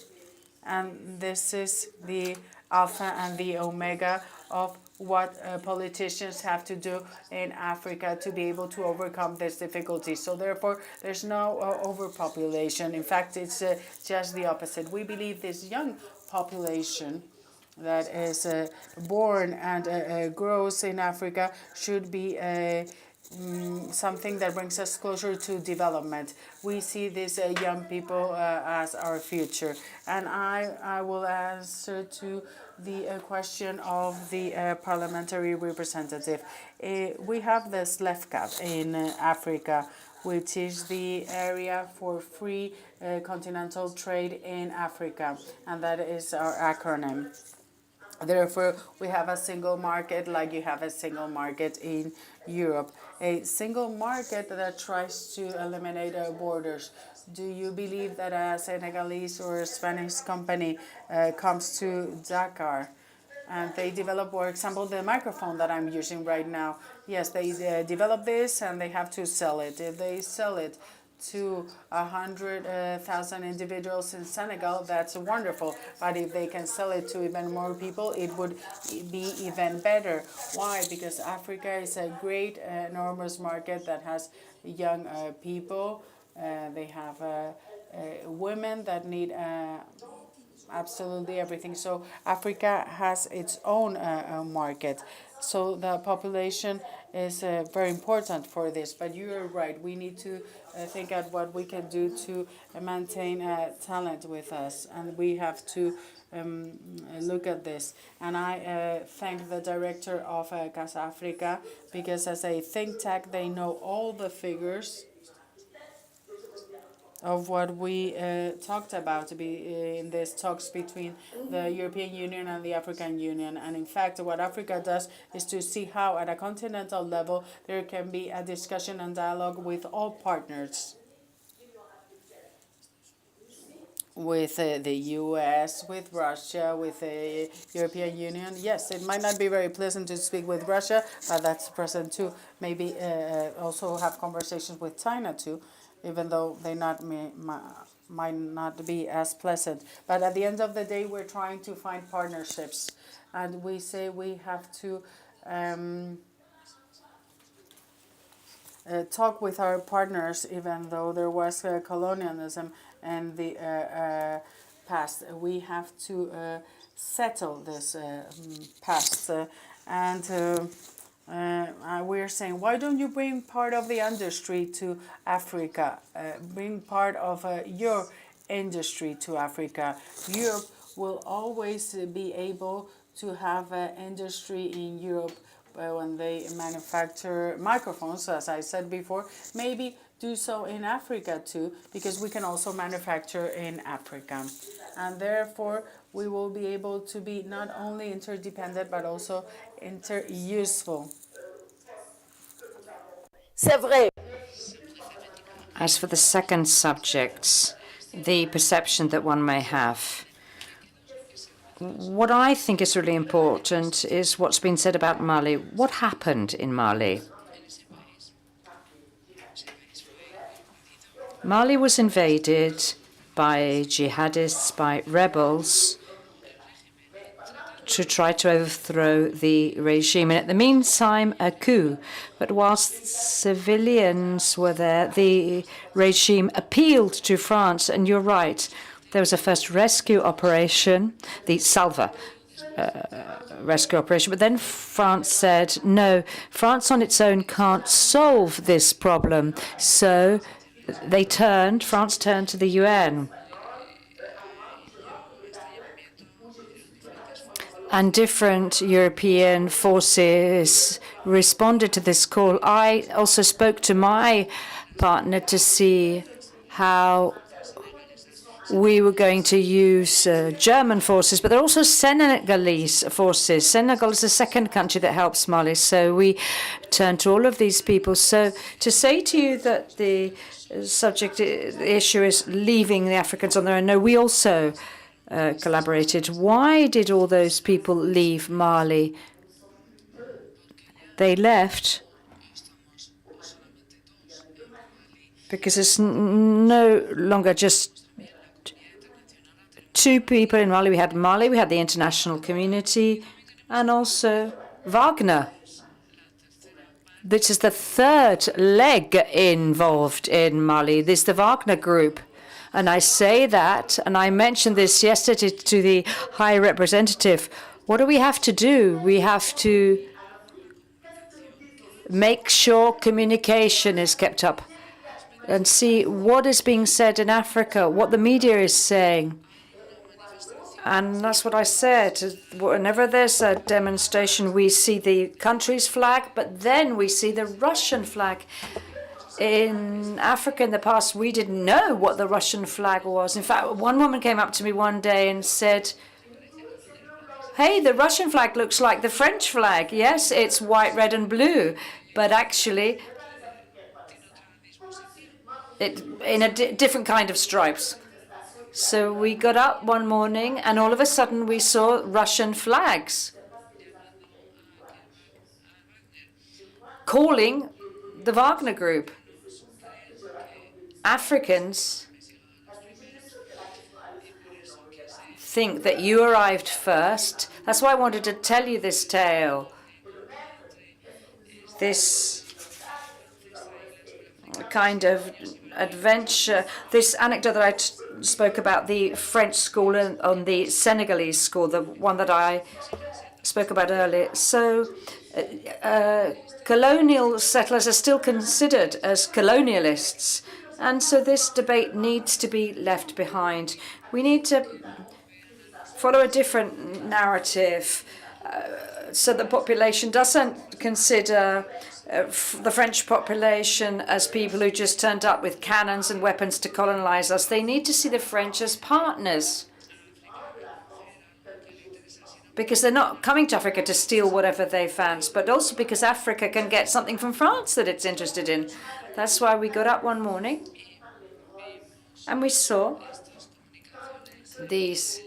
And this is the alpha and the omega of what politicians have to do in Africa to be able to overcome this difficulty. So therefore, there's no overpopulation. In fact, it's just the opposite. We believe this young population that is born and grows in Africa should be something that brings us closer to development. We see these young people as our future. And I will answer to the question of the parliamentary representative. We have the SLEFCAP in Africa, which is the area for free continental trade in Africa, and that is our acronym. Therefore, we have a single market like you have a single market in Europe. A single market that tries to eliminate borders. Do you believe that a Senegalese or a Spanish company comes to Dakar and they develop, for example, the microphone that I'm using right now? Yes, they develop this and they have to sell it. If they sell it to 100,000 individuals in Senegal, that's wonderful. But if they can sell it to even more people, it would be even better. Why? Because Africa is a great, enormous market that has young people. They have women that need absolutely everything. So Africa has its own market. So the population is very important for this. But you're right. We need to think at what we can do to maintain talent with us. And we have to look at this. And I thank the director of Casa Africa, because as a think tank, they know all the figures of what we talked about in these talks between the European Union and the African Union. And in fact, what Africa does is to see how at a continental level there can be a discussion and dialogue with all partners. With the US, with Russia, with the European Union. Yes, it might not be very pleasant to speak with Russia, but that's present too. Maybe also have conversations with China too, even though they might not be as pleasant. But at the end of the day, we're trying to find partnerships. And we say we have to talk with our partners, even though there was colonialism in the past. We have to settle this past. We're saying, why don't you bring part of the industry to Africa? Bring part of your industry to Africa. Europe will always be able to have industry in Europe when they manufacture microphones, as I said before. Maybe do so in Africa too, because we can also manufacture in Africa. And therefore, we will be able to be not only interdependent, but also inter-useful. C'est vrai. As for the second subject, the perception that one may have, what I think is really important is what's been said about Mali. What happened in Mali? Mali was invaded by jihadists, by rebels, to try to overthrow the regime. And at the meantime, a coup. But whilst civilians were there, the regime appealed to France. And you're right, there was a first rescue operation, the Salva rescue operation. But then France said, no, France on its own can't solve this problem. So France turned to the UN. And different European forces responded to this call. I also spoke to my partner to see how we were going to use German forces, but there are also Senegalese forces. Senegal is the second country that helps Mali, so we turned to all of these people. So to say to you that the issue is leaving the Africans on their own, no, we also collaborated. Why did all those people leave Mali? They left because it's no longer just two people in Mali. We had the international community, and also Wagner. This is the third leg involved in Mali. This is the Wagner group. And I say that, and I mentioned this yesterday to the High Representative. What do we have to do? We have to make sure communication is kept up and see what is being said in Africa, what the media is saying. And that's what I said. Whenever there's a demonstration, we see the country's flag, but then we see the Russian flag. In Africa in the past, we didn't know what the Russian flag was. In fact, one woman came up to me one day and said, hey, the Russian flag looks like the French flag. Yes, it's white, red, and blue, but actually, in a different kind of stripes. So we got up one morning, and all of a sudden we saw Russian flags calling the Wagner group. Africans think that you arrived first. That's why I wanted to tell you this tale. This kind of adventure, this anecdote that I spoke about, the French school and on the Senegalese school, the one that I spoke about earlier. So colonial settlers are still considered as colonialists. And so this debate needs to be left behind. We need to follow a different narrative so the population doesn't consider the French population as people who just turned up with cannons and weapons to colonize us. They need to see the French as partners, because they're not coming to Africa to steal whatever they fancy, but also because Africa can get something from France that it's interested in. That's why we got up one morning and we saw these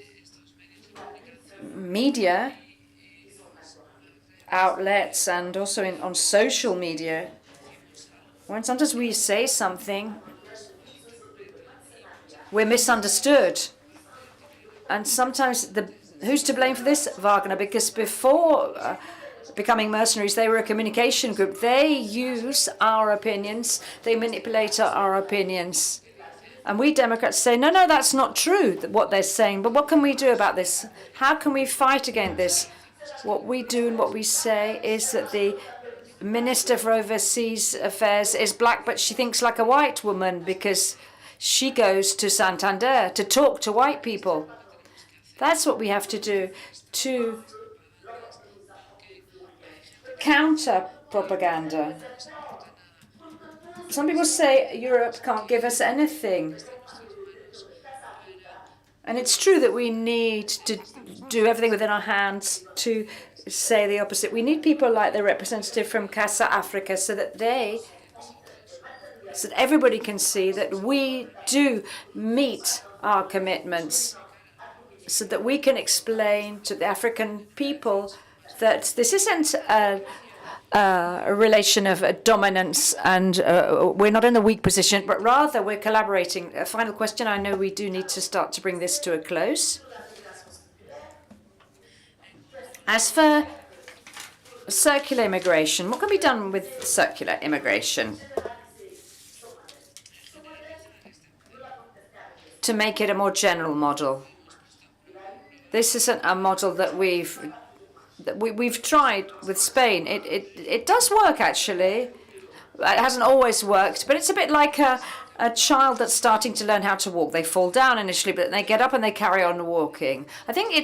media outlets and also on social media, when sometimes we say something, we're misunderstood. And sometimes who's to blame for this? Wagner, because before becoming mercenaries, they were a communication group. They use our opinions, they manipulate our opinions. And we Democrats say, no, that's not true, what they're saying. But what can we do about this? How can we fight against this? What we do and what we say is that the Minister for Overseas Affairs is black, but she thinks like a white woman because she goes to Santander to talk to white people. That's what we have to do to counter propaganda. Some people say Europe can't give us anything. And it's true that we need to do everything within our hands to say the opposite. We need people like the representative from Casa Africa so that everybody can see that we do meet our commitments, so that we can explain to the African people that this isn't a relation of dominance and we're not in a weak position, but rather we're collaborating. A final question. I know we do need to start to bring this to a close. As for circular immigration, what can be done with circular immigration to make it a more general model? This isn't a model that we've tried with Spain. It does work, actually. It hasn't always worked, but it's a bit like a child that's starting to learn how to walk. They fall down initially, but they get up and they carry on walking. I think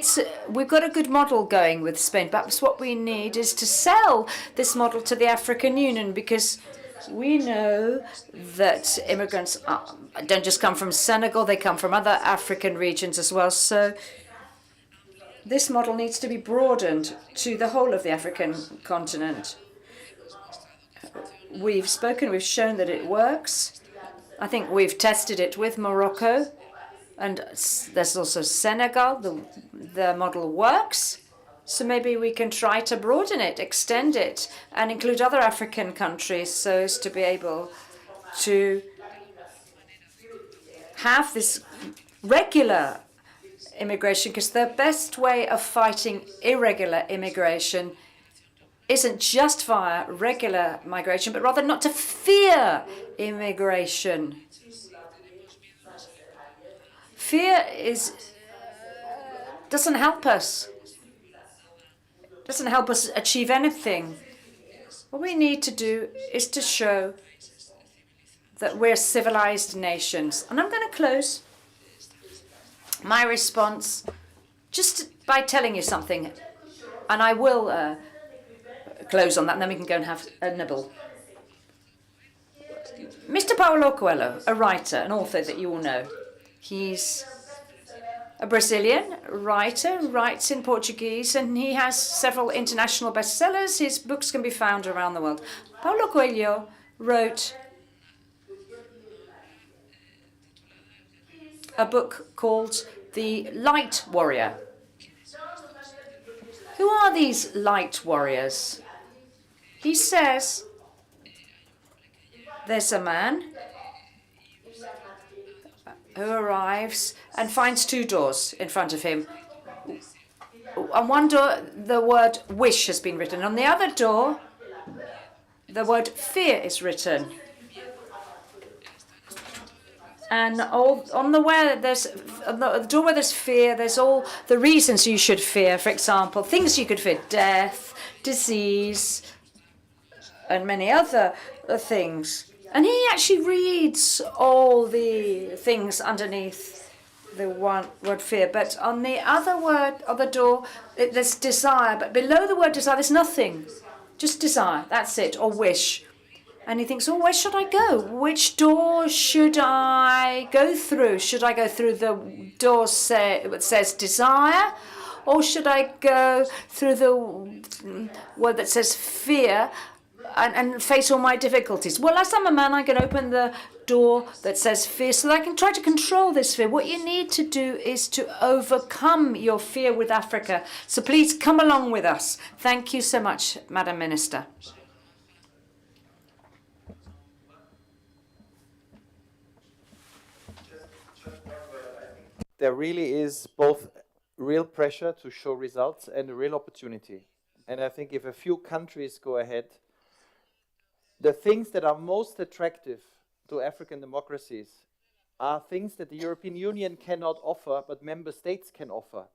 we've got a good model going with Spain. Perhaps what we need is to sell this model to the African Union, because we know that immigrants don't just come from Senegal, they come from other African regions as well. So this model needs to be broadened to the whole of the African continent. We've shown that it works. I think we've tested it with Morocco, and there's also Senegal. The model works. So maybe we can try to broaden it, extend it, and include other African countries so as to be able to have this regular immigration, because the best way of fighting irregular immigration isn't just via regular migration, but rather not to fear immigration. Fear doesn't help us. Doesn't help us achieve anything. What we need to do is to show that we're civilized nations. And I'm going to close my response just by telling you something, and I will close on that, and then we can go and have a nibble. Mr. Paulo Coelho, a writer, an author that you all know, he's a Brazilian writer, writes in Portuguese, and he has several international bestsellers. His books can be found around the world. Paulo Coelho wrote a book called The Light Warrior. Who are these light warriors? He says there's a man who arrives and finds two doors in front of him. On one door, the word wish has been written. On the other door, the word fear is written. And on the door where there's fear, there's all the reasons you should fear. For example, things you could fear: death, disease, and many other things. And he actually reads all the things underneath the word fear. But on the other word of the door, there's desire. But below the word desire, there's nothing. Just desire. That's it. Or wish. And he thinks, oh, where should I go? Which door should I go through? Should I go through the door that says desire? Or should I go through the word that says fear and face all my difficulties? Well, as I'm a man, I can open the door that says fear so that I can try to control this fear. What you need to do is to overcome your fear with Africa. So please come along with us. Thank you so much, Madam Minister. There really is both real pressure to show results and a real opportunity. And I think if a few countries go ahead, the things that are most attractive to African democracies are things that the European Union cannot offer, but member states can offer.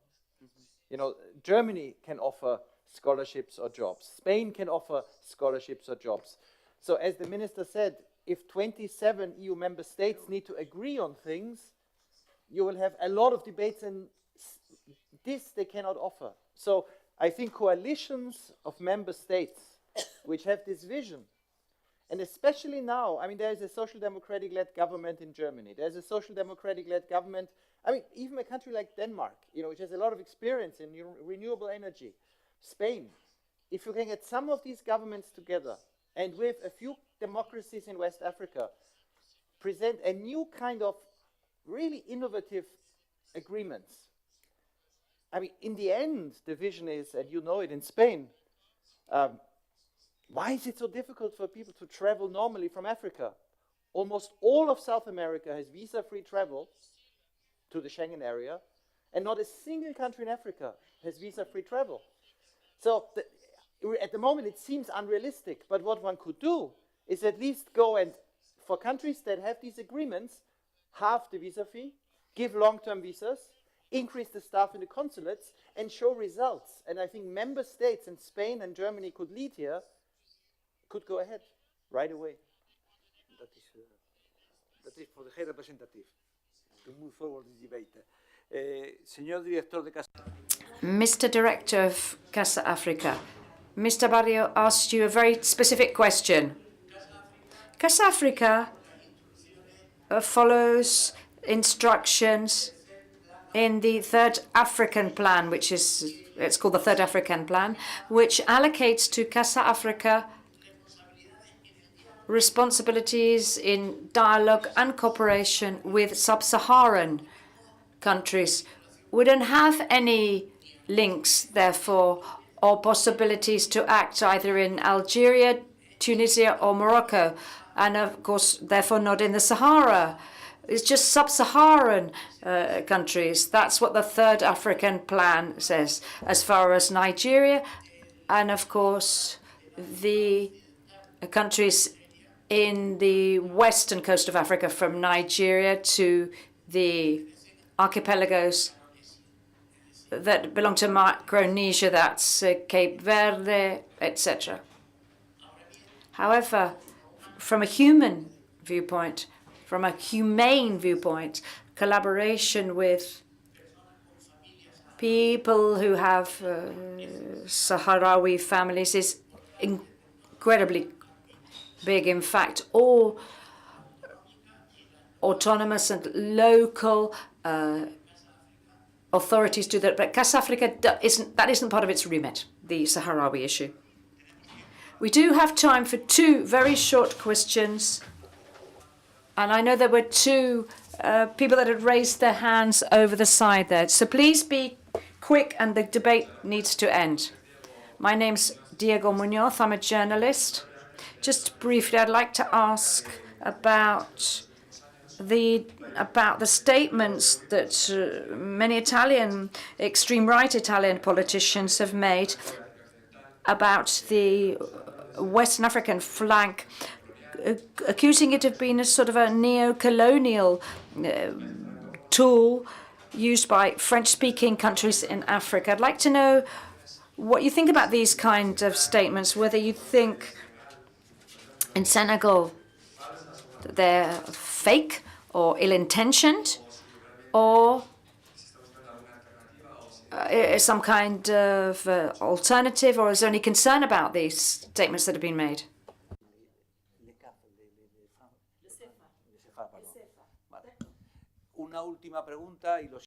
You know, Germany can offer scholarships or jobs. Spain can offer scholarships or jobs. So as the minister said, if 27 EU member states need to agree on things, you will have a lot of debates, and this they cannot offer. So I think coalitions of member states which have this vision, and especially now, I mean, there is a social democratic-led government in Germany. There's a social democratic-led government, I mean, even a country like Denmark, you know, which has a lot of experience in renewable energy. Spain. If you can get some of these governments together, and with a few democracies in West Africa, present a new kind of really innovative agreements. I mean, in the end, the vision is, and you know it in Spain, why is it so difficult for people to travel normally from Africa? Almost all of South America has visa-free travel to the Schengen area, and not a single country in Africa has visa-free travel. So at the moment it seems unrealistic, but what one could do is at least go and, for countries that have these agreements, halve the visa fee, give long-term visas, increase the staff in the consulates, and show results. And I think member states, and Spain and Germany could lead here, could go ahead right away. That is for the High Representative to move forward the debate. Señor Director de Casa. Mr. Director of Casa Africa, Mr. Barrio asked you a very specific question. Casa Africa follows instructions in the Third African Plan, which is, it's called the Third African Plan, which allocates to Casa Africa responsibilities in dialogue and cooperation with sub-Saharan countries. We don't have any links, therefore, or possibilities to act either in Algeria, Tunisia, or Morocco, and of course, therefore, not in the Sahara. It's just sub-Saharan countries. That's what the Third African Plan says. As far as Nigeria, and of course, the countries in the western coast of Africa, from Nigeria to the archipelagos that belong to Micronesia, that's Cape Verde, etc. However, from a human viewpoint, from a humane viewpoint, collaboration with people who have Sahrawi families is incredibly big. In fact, all autonomous and local authorities do that, but Casa Africa that isn't part of its remit, the Sahrawi issue. We do have time for two very short questions, and I know there were two people that had raised their hands over the side there, so please be quick and the debate needs to end. My name's Diego Munoz, I'm a journalist. Just briefly, I'd like to ask about the statements that many extreme right Italian politicians have made about the Western African flank, accusing it of being a sort of a neo-colonial tool used by French-speaking countries in Africa. I'd like to know what you think about these kind of statements, whether you think in Senegal that they're fake or ill-intentioned, or some kind of alternative, or is there any concern about these statements that have been made?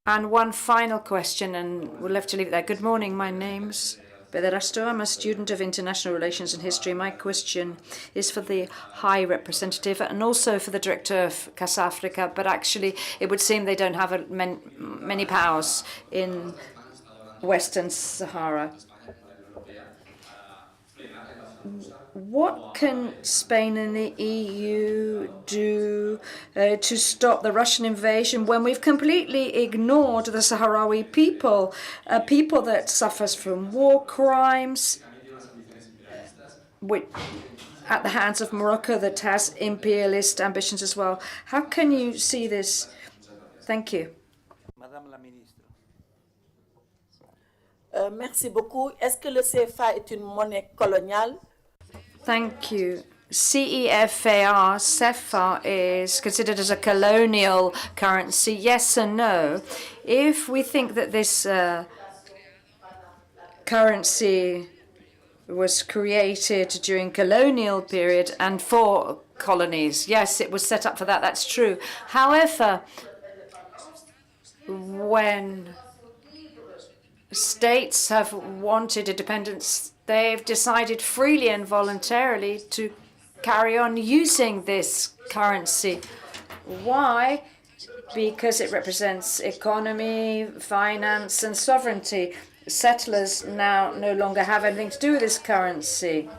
And one final question, and we'll have to leave it there. Good morning, my name's Pederasto. I'm a student of international relations and history. My question is for the High Representative and also for the Director of Casa Africa, but actually it would seem they don't have many powers in Western Sahara. What can Spain and the EU do to stop the Russian invasion when we've completely ignored the Sahrawi people, a people that suffers from war crimes at the hands of Morocco that has imperialist ambitions as well? How can you see this? Thank you. Madame la Ministre. Merci beaucoup. Est-ce que le CFA est une monnaie coloniale? Thank you. CEFA is considered as a colonial currency, yes and no. If we think that this currency was created during colonial period and for colonies, yes, it was set up for that, that's true. However, when states have wanted independence, they've decided freely and voluntarily to carry on using this currency. Why? Because it represents economy, finance, and sovereignty. Settlers now no longer have anything to do with this currency.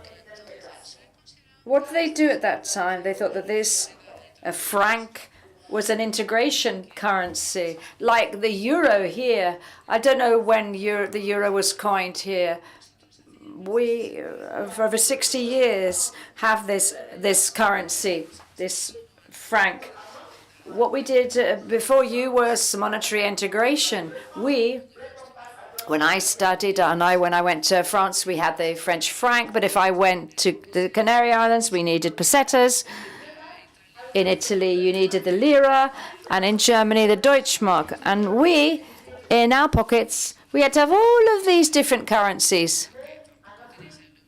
What did they do at that time? They thought that this franc was an integration currency, like the euro here. I don't know when the euro was coined here, we, for over 60 years, have this currency, this franc. What we did before you was monetary integration. When I studied, when I went to France, we had the French franc, but if I went to the Canary Islands, we needed pesetas. In Italy, you needed the lira, and in Germany, the Deutschmark. And we, in our pockets, we had to have all of these different currencies.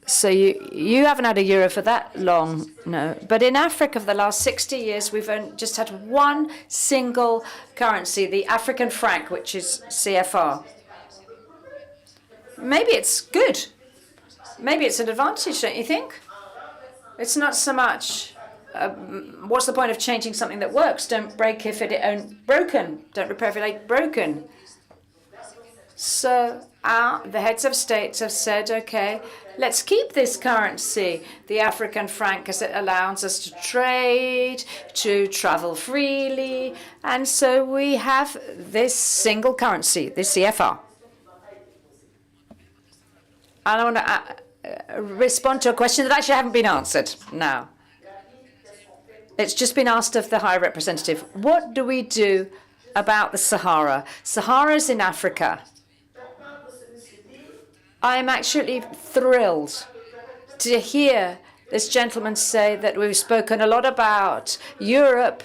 So you haven't had a euro for that long, no. But in Africa, for the last 60 years, we've just had one single currency, the African franc, which is CFR. Maybe it's good. Maybe it's an advantage, don't you think? It's not so much, what's the point of changing something that works? Don't break if it ain't broken. Don't repair if it ain't broken. So the heads of states have said, okay, let's keep this currency, the African franc, because it allows us to trade, to travel freely. And so we have this single currency, the CFR. And I want to respond to a question that actually hasn't been answered now. It's just been asked of the High Representative. What do we do about the Sahara? Sahara's in Africa. I'm actually thrilled to hear this gentleman say that we've spoken a lot about Europe.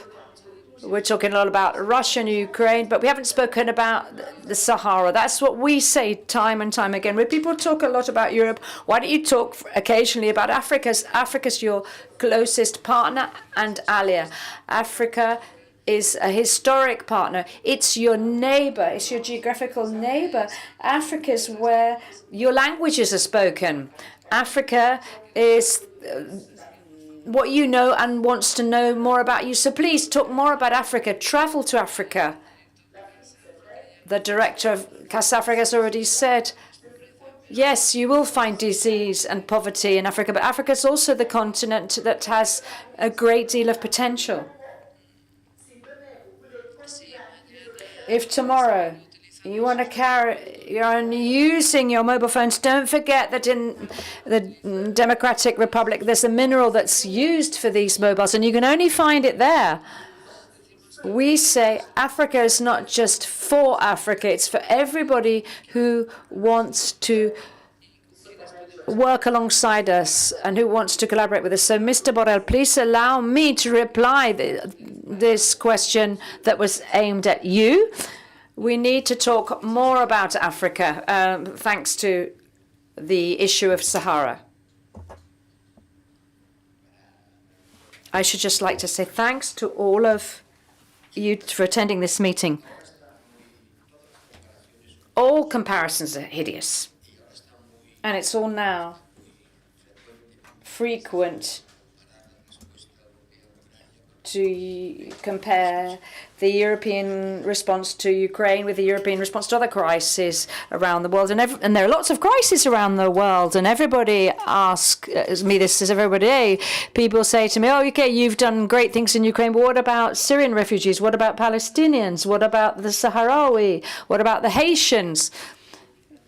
We're talking a lot about Russia and Ukraine, but we haven't spoken about the Sahara. That's what we say time and time again. When people talk a lot about Europe, why don't you talk occasionally about Africa? Africa's your closest partner and ally. Africa is a historic partner. It's your neighbor. It's your geographical neighbor. Africa is where your languages are spoken. Africa is what you know and wants to know more about you. So please talk more about Africa. Travel to Africa. The director of Casa Africa has already said, yes, you will find disease and poverty in Africa, but Africa is also the continent that has a great deal of potential. If tomorrow you want to you're using your mobile phones, don't forget that in the Democratic Republic, there's a mineral that's used for these mobiles, and you can only find it there. We say Africa is not just for Africa, it's for everybody who wants to work alongside us and who wants to collaborate with us. So, Mr. Borrell, please allow me to reply this question that was aimed at you. We need to talk more about Africa, thanks to the issue of Sahara. I should just like to say thanks to all of you for attending this meeting. All comparisons are hideous. And it's all now frequent to compare the European response to Ukraine with the European response to other crises around the world. And there are lots of crises around the world, and everybody asks me this every day. People say to me, oh, okay, you've done great things in Ukraine, but what about Syrian refugees? What about Palestinians? What about the Sahrawi? What about the Haitians?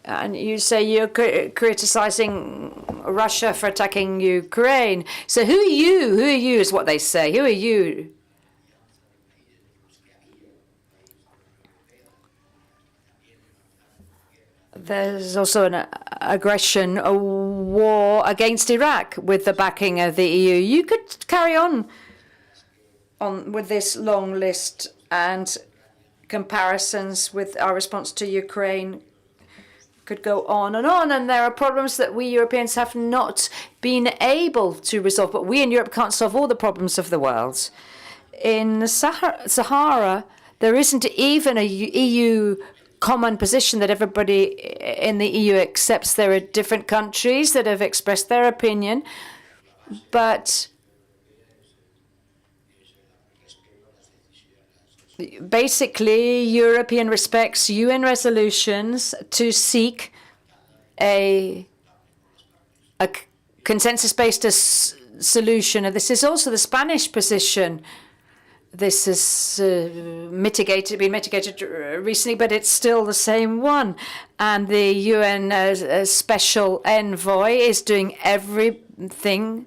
And you say you're criticizing Russia for attacking Ukraine. So who are you? Who are you is what they say. Who are you? There's also an aggression, a war against Iraq with the backing of the EU. You could carry on with this long list, and comparisons with our response to Ukraine could go on, and there are problems that we Europeans have not been able to resolve, but we in Europe can't solve all the problems of the world. In the Sahara, there isn't even a EU common position that everybody in the EU accepts. There are different countries that have expressed their opinion, but basically, European respects UN resolutions to seek a consensus-based solution. And this is also the Spanish position. this has been mitigated recently, but it's still the same one. And the UN special envoy is doing everything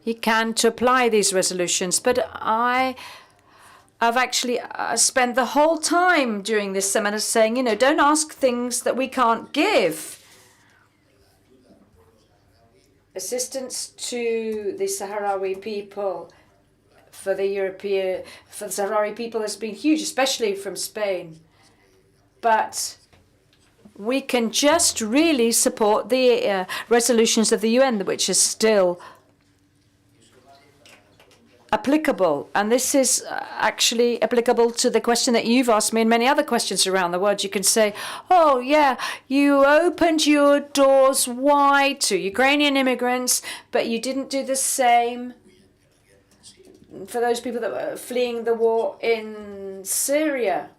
he can to apply these resolutions. But I've actually spent the whole time during this seminar saying, don't ask things that we can't give. Assistance to the Sahrawi people for the Sahrawi people has been huge, especially from Spain. But we can just really support the resolutions of the UN, which is still applicable. And this is actually applicable to the question that you've asked me and many other questions around the world. You can say, oh, yeah, you opened your doors wide to Ukrainian immigrants, but you didn't do the same for those people that were fleeing the war in Syria.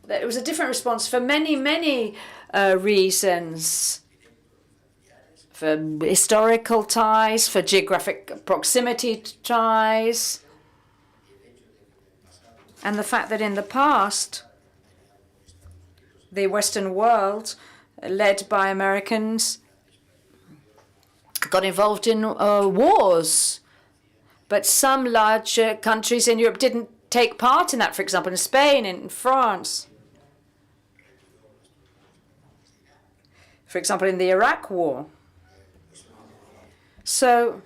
It was a different response for many, many reasons. For historical ties, for geographic proximity ties, and the fact that in the past, the Western world, led by Americans, got involved in wars. But some large countries in Europe didn't take part in that, for example, in Spain and in France. For example, in the Iraq war. So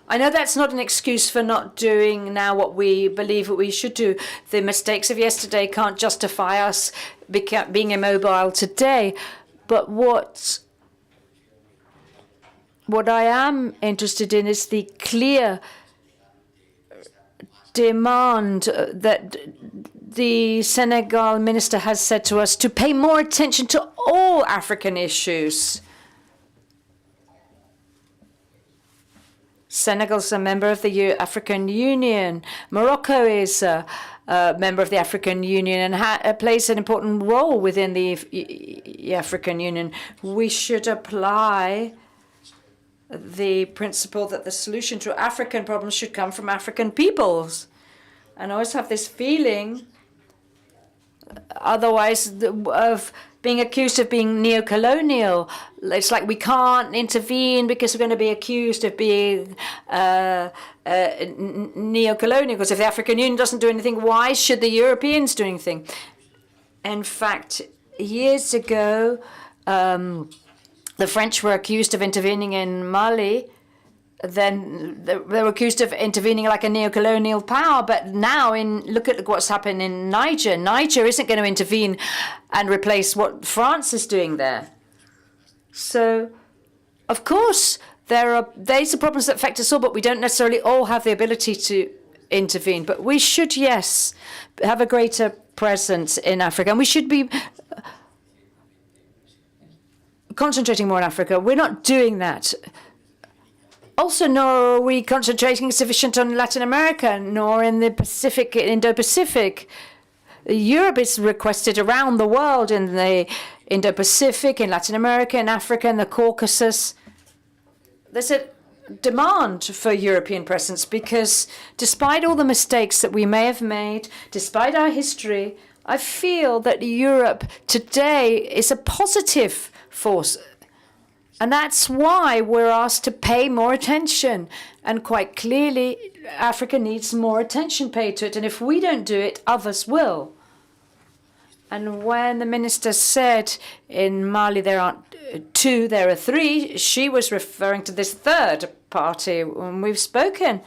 I know that's not an excuse for not doing now what we believe what we should do. The mistakes of yesterday can't justify us being immobile today. But what I am interested in is the clear demand that the Senegal minister has said to us to pay more attention to all African issues. Senegal is a member of the African Union. Morocco is a member of the African Union and plays an important role within the African Union. We should apply the principle that the solution to African problems should come from African peoples. And I always have this feeling, otherwise, of being accused of being neo-colonial. It's like we can't intervene because we're going to be accused of being neo-colonial. Because if the African Union doesn't do anything, why should the Europeans do anything? In fact, years ago, the French were accused of intervening in Mali. Then they were accused of intervening like a neo-colonial power. But now, look at what's happened in Niger. Niger isn't going to intervene and replace what France is doing there. So, of course, these are problems that affect us all, but we don't necessarily all have the ability to intervene. But we should, yes, have a greater presence in Africa. And we should be concentrating more on Africa. We're not doing that. Also, nor are we concentrating sufficient on Latin America, nor in the Pacific, Indo-Pacific. Europe is requested around the world in the Indo-Pacific, in Latin America, in Africa, in the Caucasus. There's a demand for European presence because despite all the mistakes that we may have made, despite our history, I feel that Europe today is a positive force. And that's why we're asked to pay more attention. And quite clearly, Africa needs more attention paid to it. And if we don't do it, others will. And when the minister said in Mali there aren't two, there are three, she was referring to this third party. And we've spoken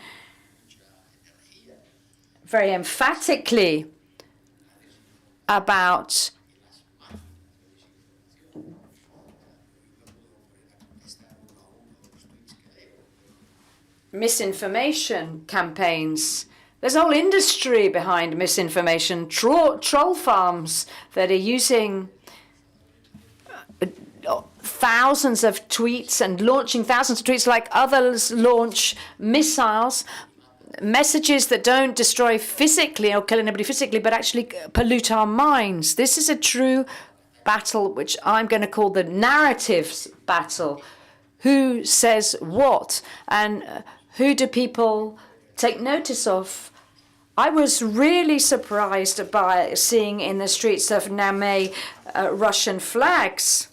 very emphatically about misinformation campaigns. There's a whole industry behind misinformation, troll farms that are using thousands of tweets and launching thousands of tweets like others launch missiles, messages that don't destroy physically or kill anybody physically, but actually pollute our minds. This is a true battle, which I'm going to call the narratives battle. Who says what? And who do people take notice of. I was really surprised by seeing in the streets of Niamey Russian flags.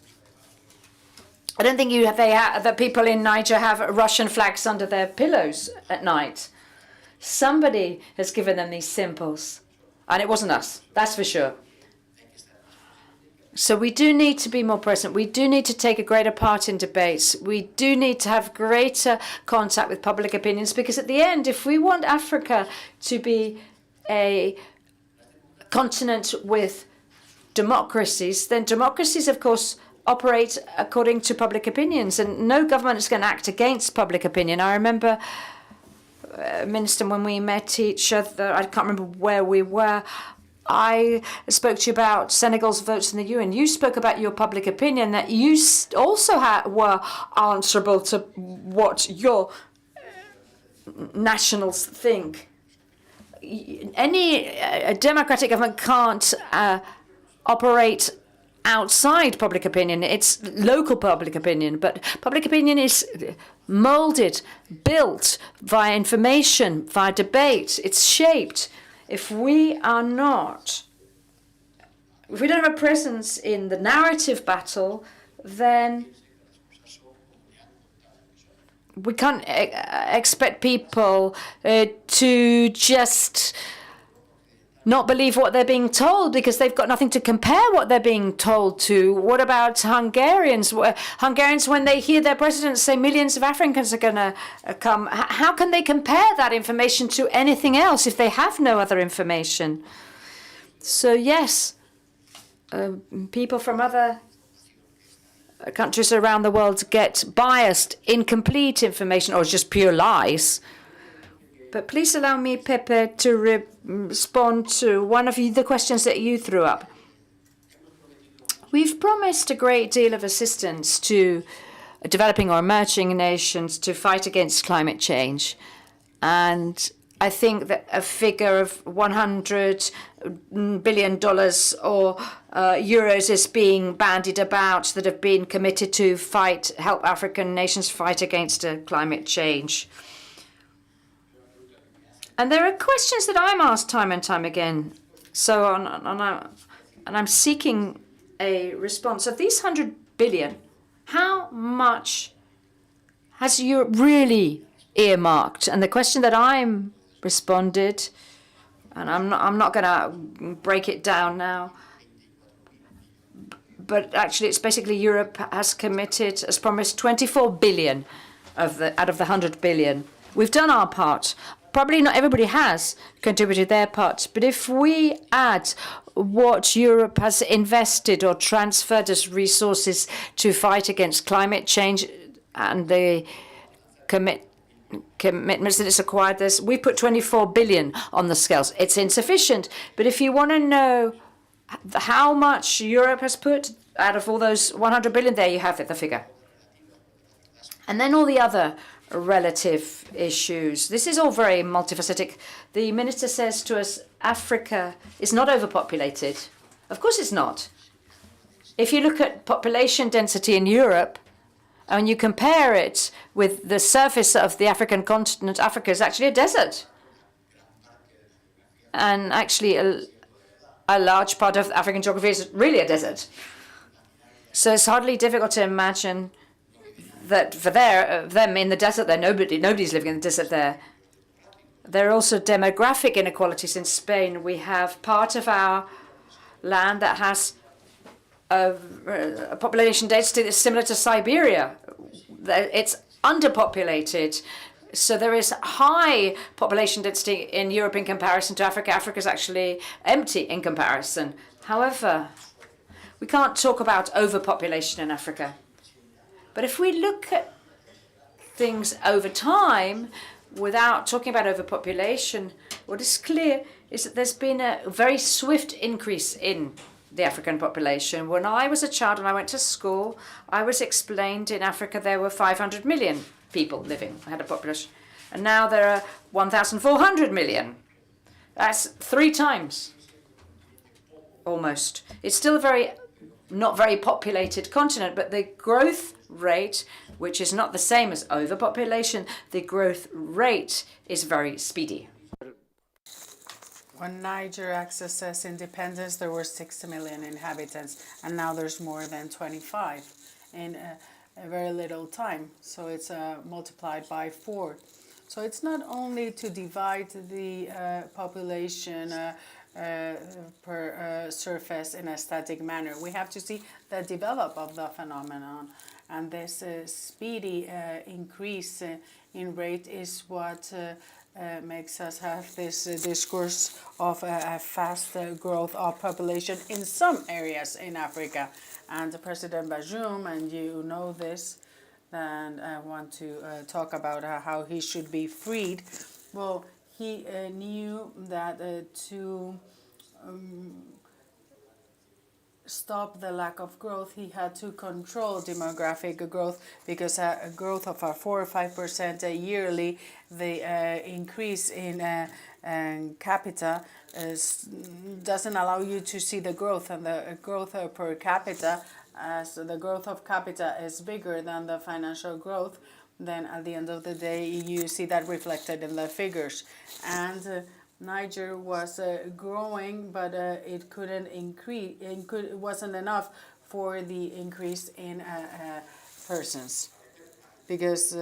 I don't think that people in Niger have Russian flags under their pillows at night. Somebody has given them these symbols, and it wasn't us, that's for sure. So we do need to be more present. We do need to take a greater part in debates. We do need to have greater contact with public opinions, because at the end, if we want Africa to be a continent with democracies, then democracies, of course, operate according to public opinions, and no government is going to act against public opinion. I remember, Minister, when we met each other, I can't remember where we were, I spoke to you about Senegal's votes in the UN. You spoke about your public opinion, that you also were answerable to what your nationals think. A democratic government can't operate outside public opinion. It's local public opinion, but public opinion is molded, built via information, via debate. It's shaped. If we don't have a presence in the narrative battle, then we can't expect people to just not believe what they're being told, because they've got nothing to compare what they're being told to. What about Hungarians? Hungarians, when they hear their president say millions of Africans are going to come, how can they compare that information to anything else if they have no other information? So yes, people from other countries around the world get biased, incomplete information, or just pure lies. But please allow me, Pepe, to respond to one of the questions that you threw up. We've promised a great deal of assistance to developing or emerging nations to fight against climate change. And I think that a figure of $100 billion or euros is being bandied about that have been committed to help African nations fight against climate change. And there are questions that I'm asked time and time again. So and I'm seeking a response. Of these 100 billion, how much has Europe really earmarked? And the question that I'm responded, and I'm not going to break it down now, but actually it's basically Europe has promised 24 billion out of the 100 billion. We've done our part. Probably not everybody has contributed their part, but if we add what Europe has invested or transferred as resources to fight against climate change and the commitments that it's acquired, we put 24 billion on the scales. It's insufficient, but if you want to know how much Europe has put out of all those 100 billion, there you have it, the figure. And then all the other relative issues. This is all very multifaceted. The minister says to us, Africa is not overpopulated. Of course it's not. If you look at population density in Europe, and you compare it with the surface of the African continent, Africa is actually a desert. And actually a large part of African geography is really a desert. So it's hardly difficult to imagine that for them in the desert there, nobody's living in the desert there. There are also demographic inequalities in Spain. We have part of our land that has a population density that's similar to Siberia. It's underpopulated. So there is high population density in Europe in comparison to Africa. Africa is actually empty in comparison. However, we can't talk about overpopulation in Africa. But if we look at things over time, without talking about overpopulation, what is clear is that there's been a very swift increase in the African population. When I was a child and I went to school, I was explained in Africa there were 500 million people living, had a population. And now there are 1,400 million. That's 3 times, almost. It's still a very not very populated continent, but the growth rate, which is not the same as overpopulation, the growth rate is very speedy. When Niger accessed independence, there were 60 million inhabitants, and now there's more than 25 in a very little time. So it's multiplied by 4. So it's not only to divide the population per surface in a static manner. We have to see the development of the phenomenon, and this speedy increase in rate is what makes us have this discourse of a fast growth of population in some areas in Africa. And President Bazoum, and you know this, and I want to talk about how he should be freed. Well, he knew that to stop the lack of growth, he had to control demographic growth, because a growth of 4 or 5% yearly, the increase in capita doesn't allow you to see the growth, and the growth per capita, as the growth of capita is bigger than the financial growth, then at the end of the day you see that reflected in the figures. And Niger was growing, but it couldn't increase. It wasn't enough for the increase in persons, because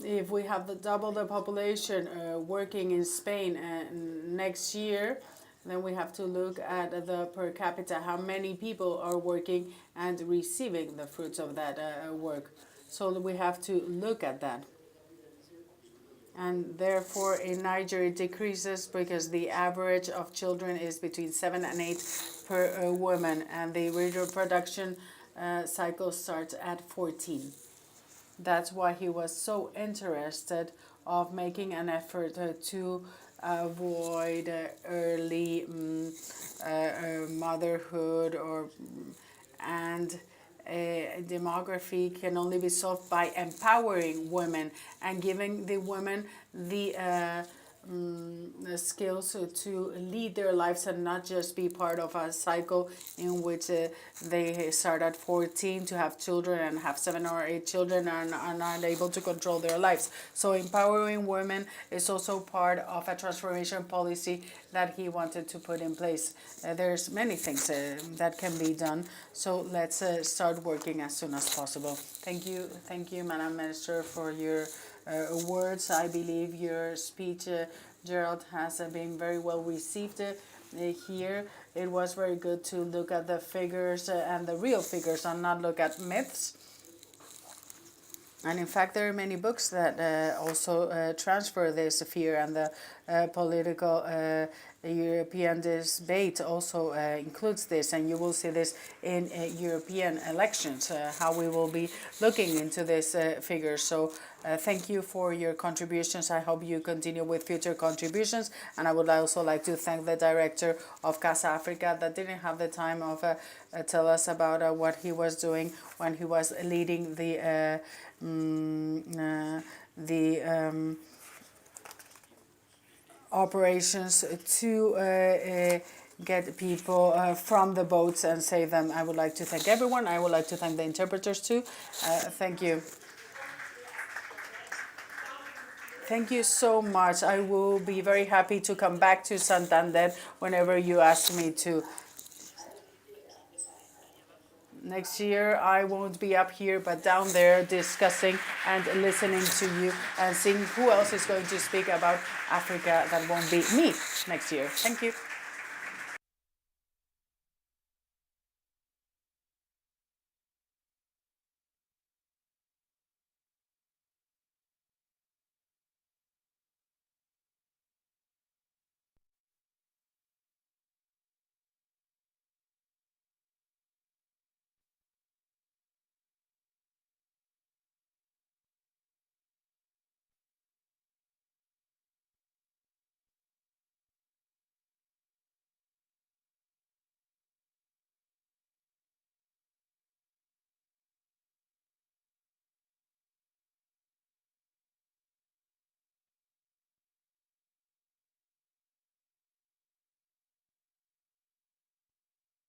if we have double the population working in Spain next year, then we have to look at the per capita, how many people are working and receiving the fruits of that work. So we have to look at that. And therefore, in Niger, it decreases because the average of children is between 7 and 8 per woman, and the reproduction cycle starts at 14. That's why he was so interested of making an effort to avoid early motherhood, and demography can only be solved by empowering women and giving the women the skills to lead their lives and not just be part of a cycle in which they start at 14 to have children and have 7 or 8 children and are not able to control their lives. So empowering women is also part of a transformation policy that he wanted to put in place. There's many things that can be done, so let's start working as soon as possible. Thank you, Madam Minister, for your words. I believe your speech, Gerald, has been very well received here. It was very good to look at the figures and the real figures and not look at myths. And in fact, there are many books that also transfer this fear, and the political European debate also includes this, and you will see this in European elections, how we will be looking into this figure. So thank you for your contributions. I hope you continue with future contributions, and I would also like to thank the director of Casa Africa that didn't have the time of tell us about what he was doing when he was leading the operations to get people from the boats and save them. I would like to thank everyone. I would like to thank the interpreters too. Thank you. Thank you so much. I will be very happy to come back to Santander whenever you ask me to. Next year, I won't be up here, but down there discussing and listening to you and seeing who else is going to speak about Africa. That won't be me next year. Thank you.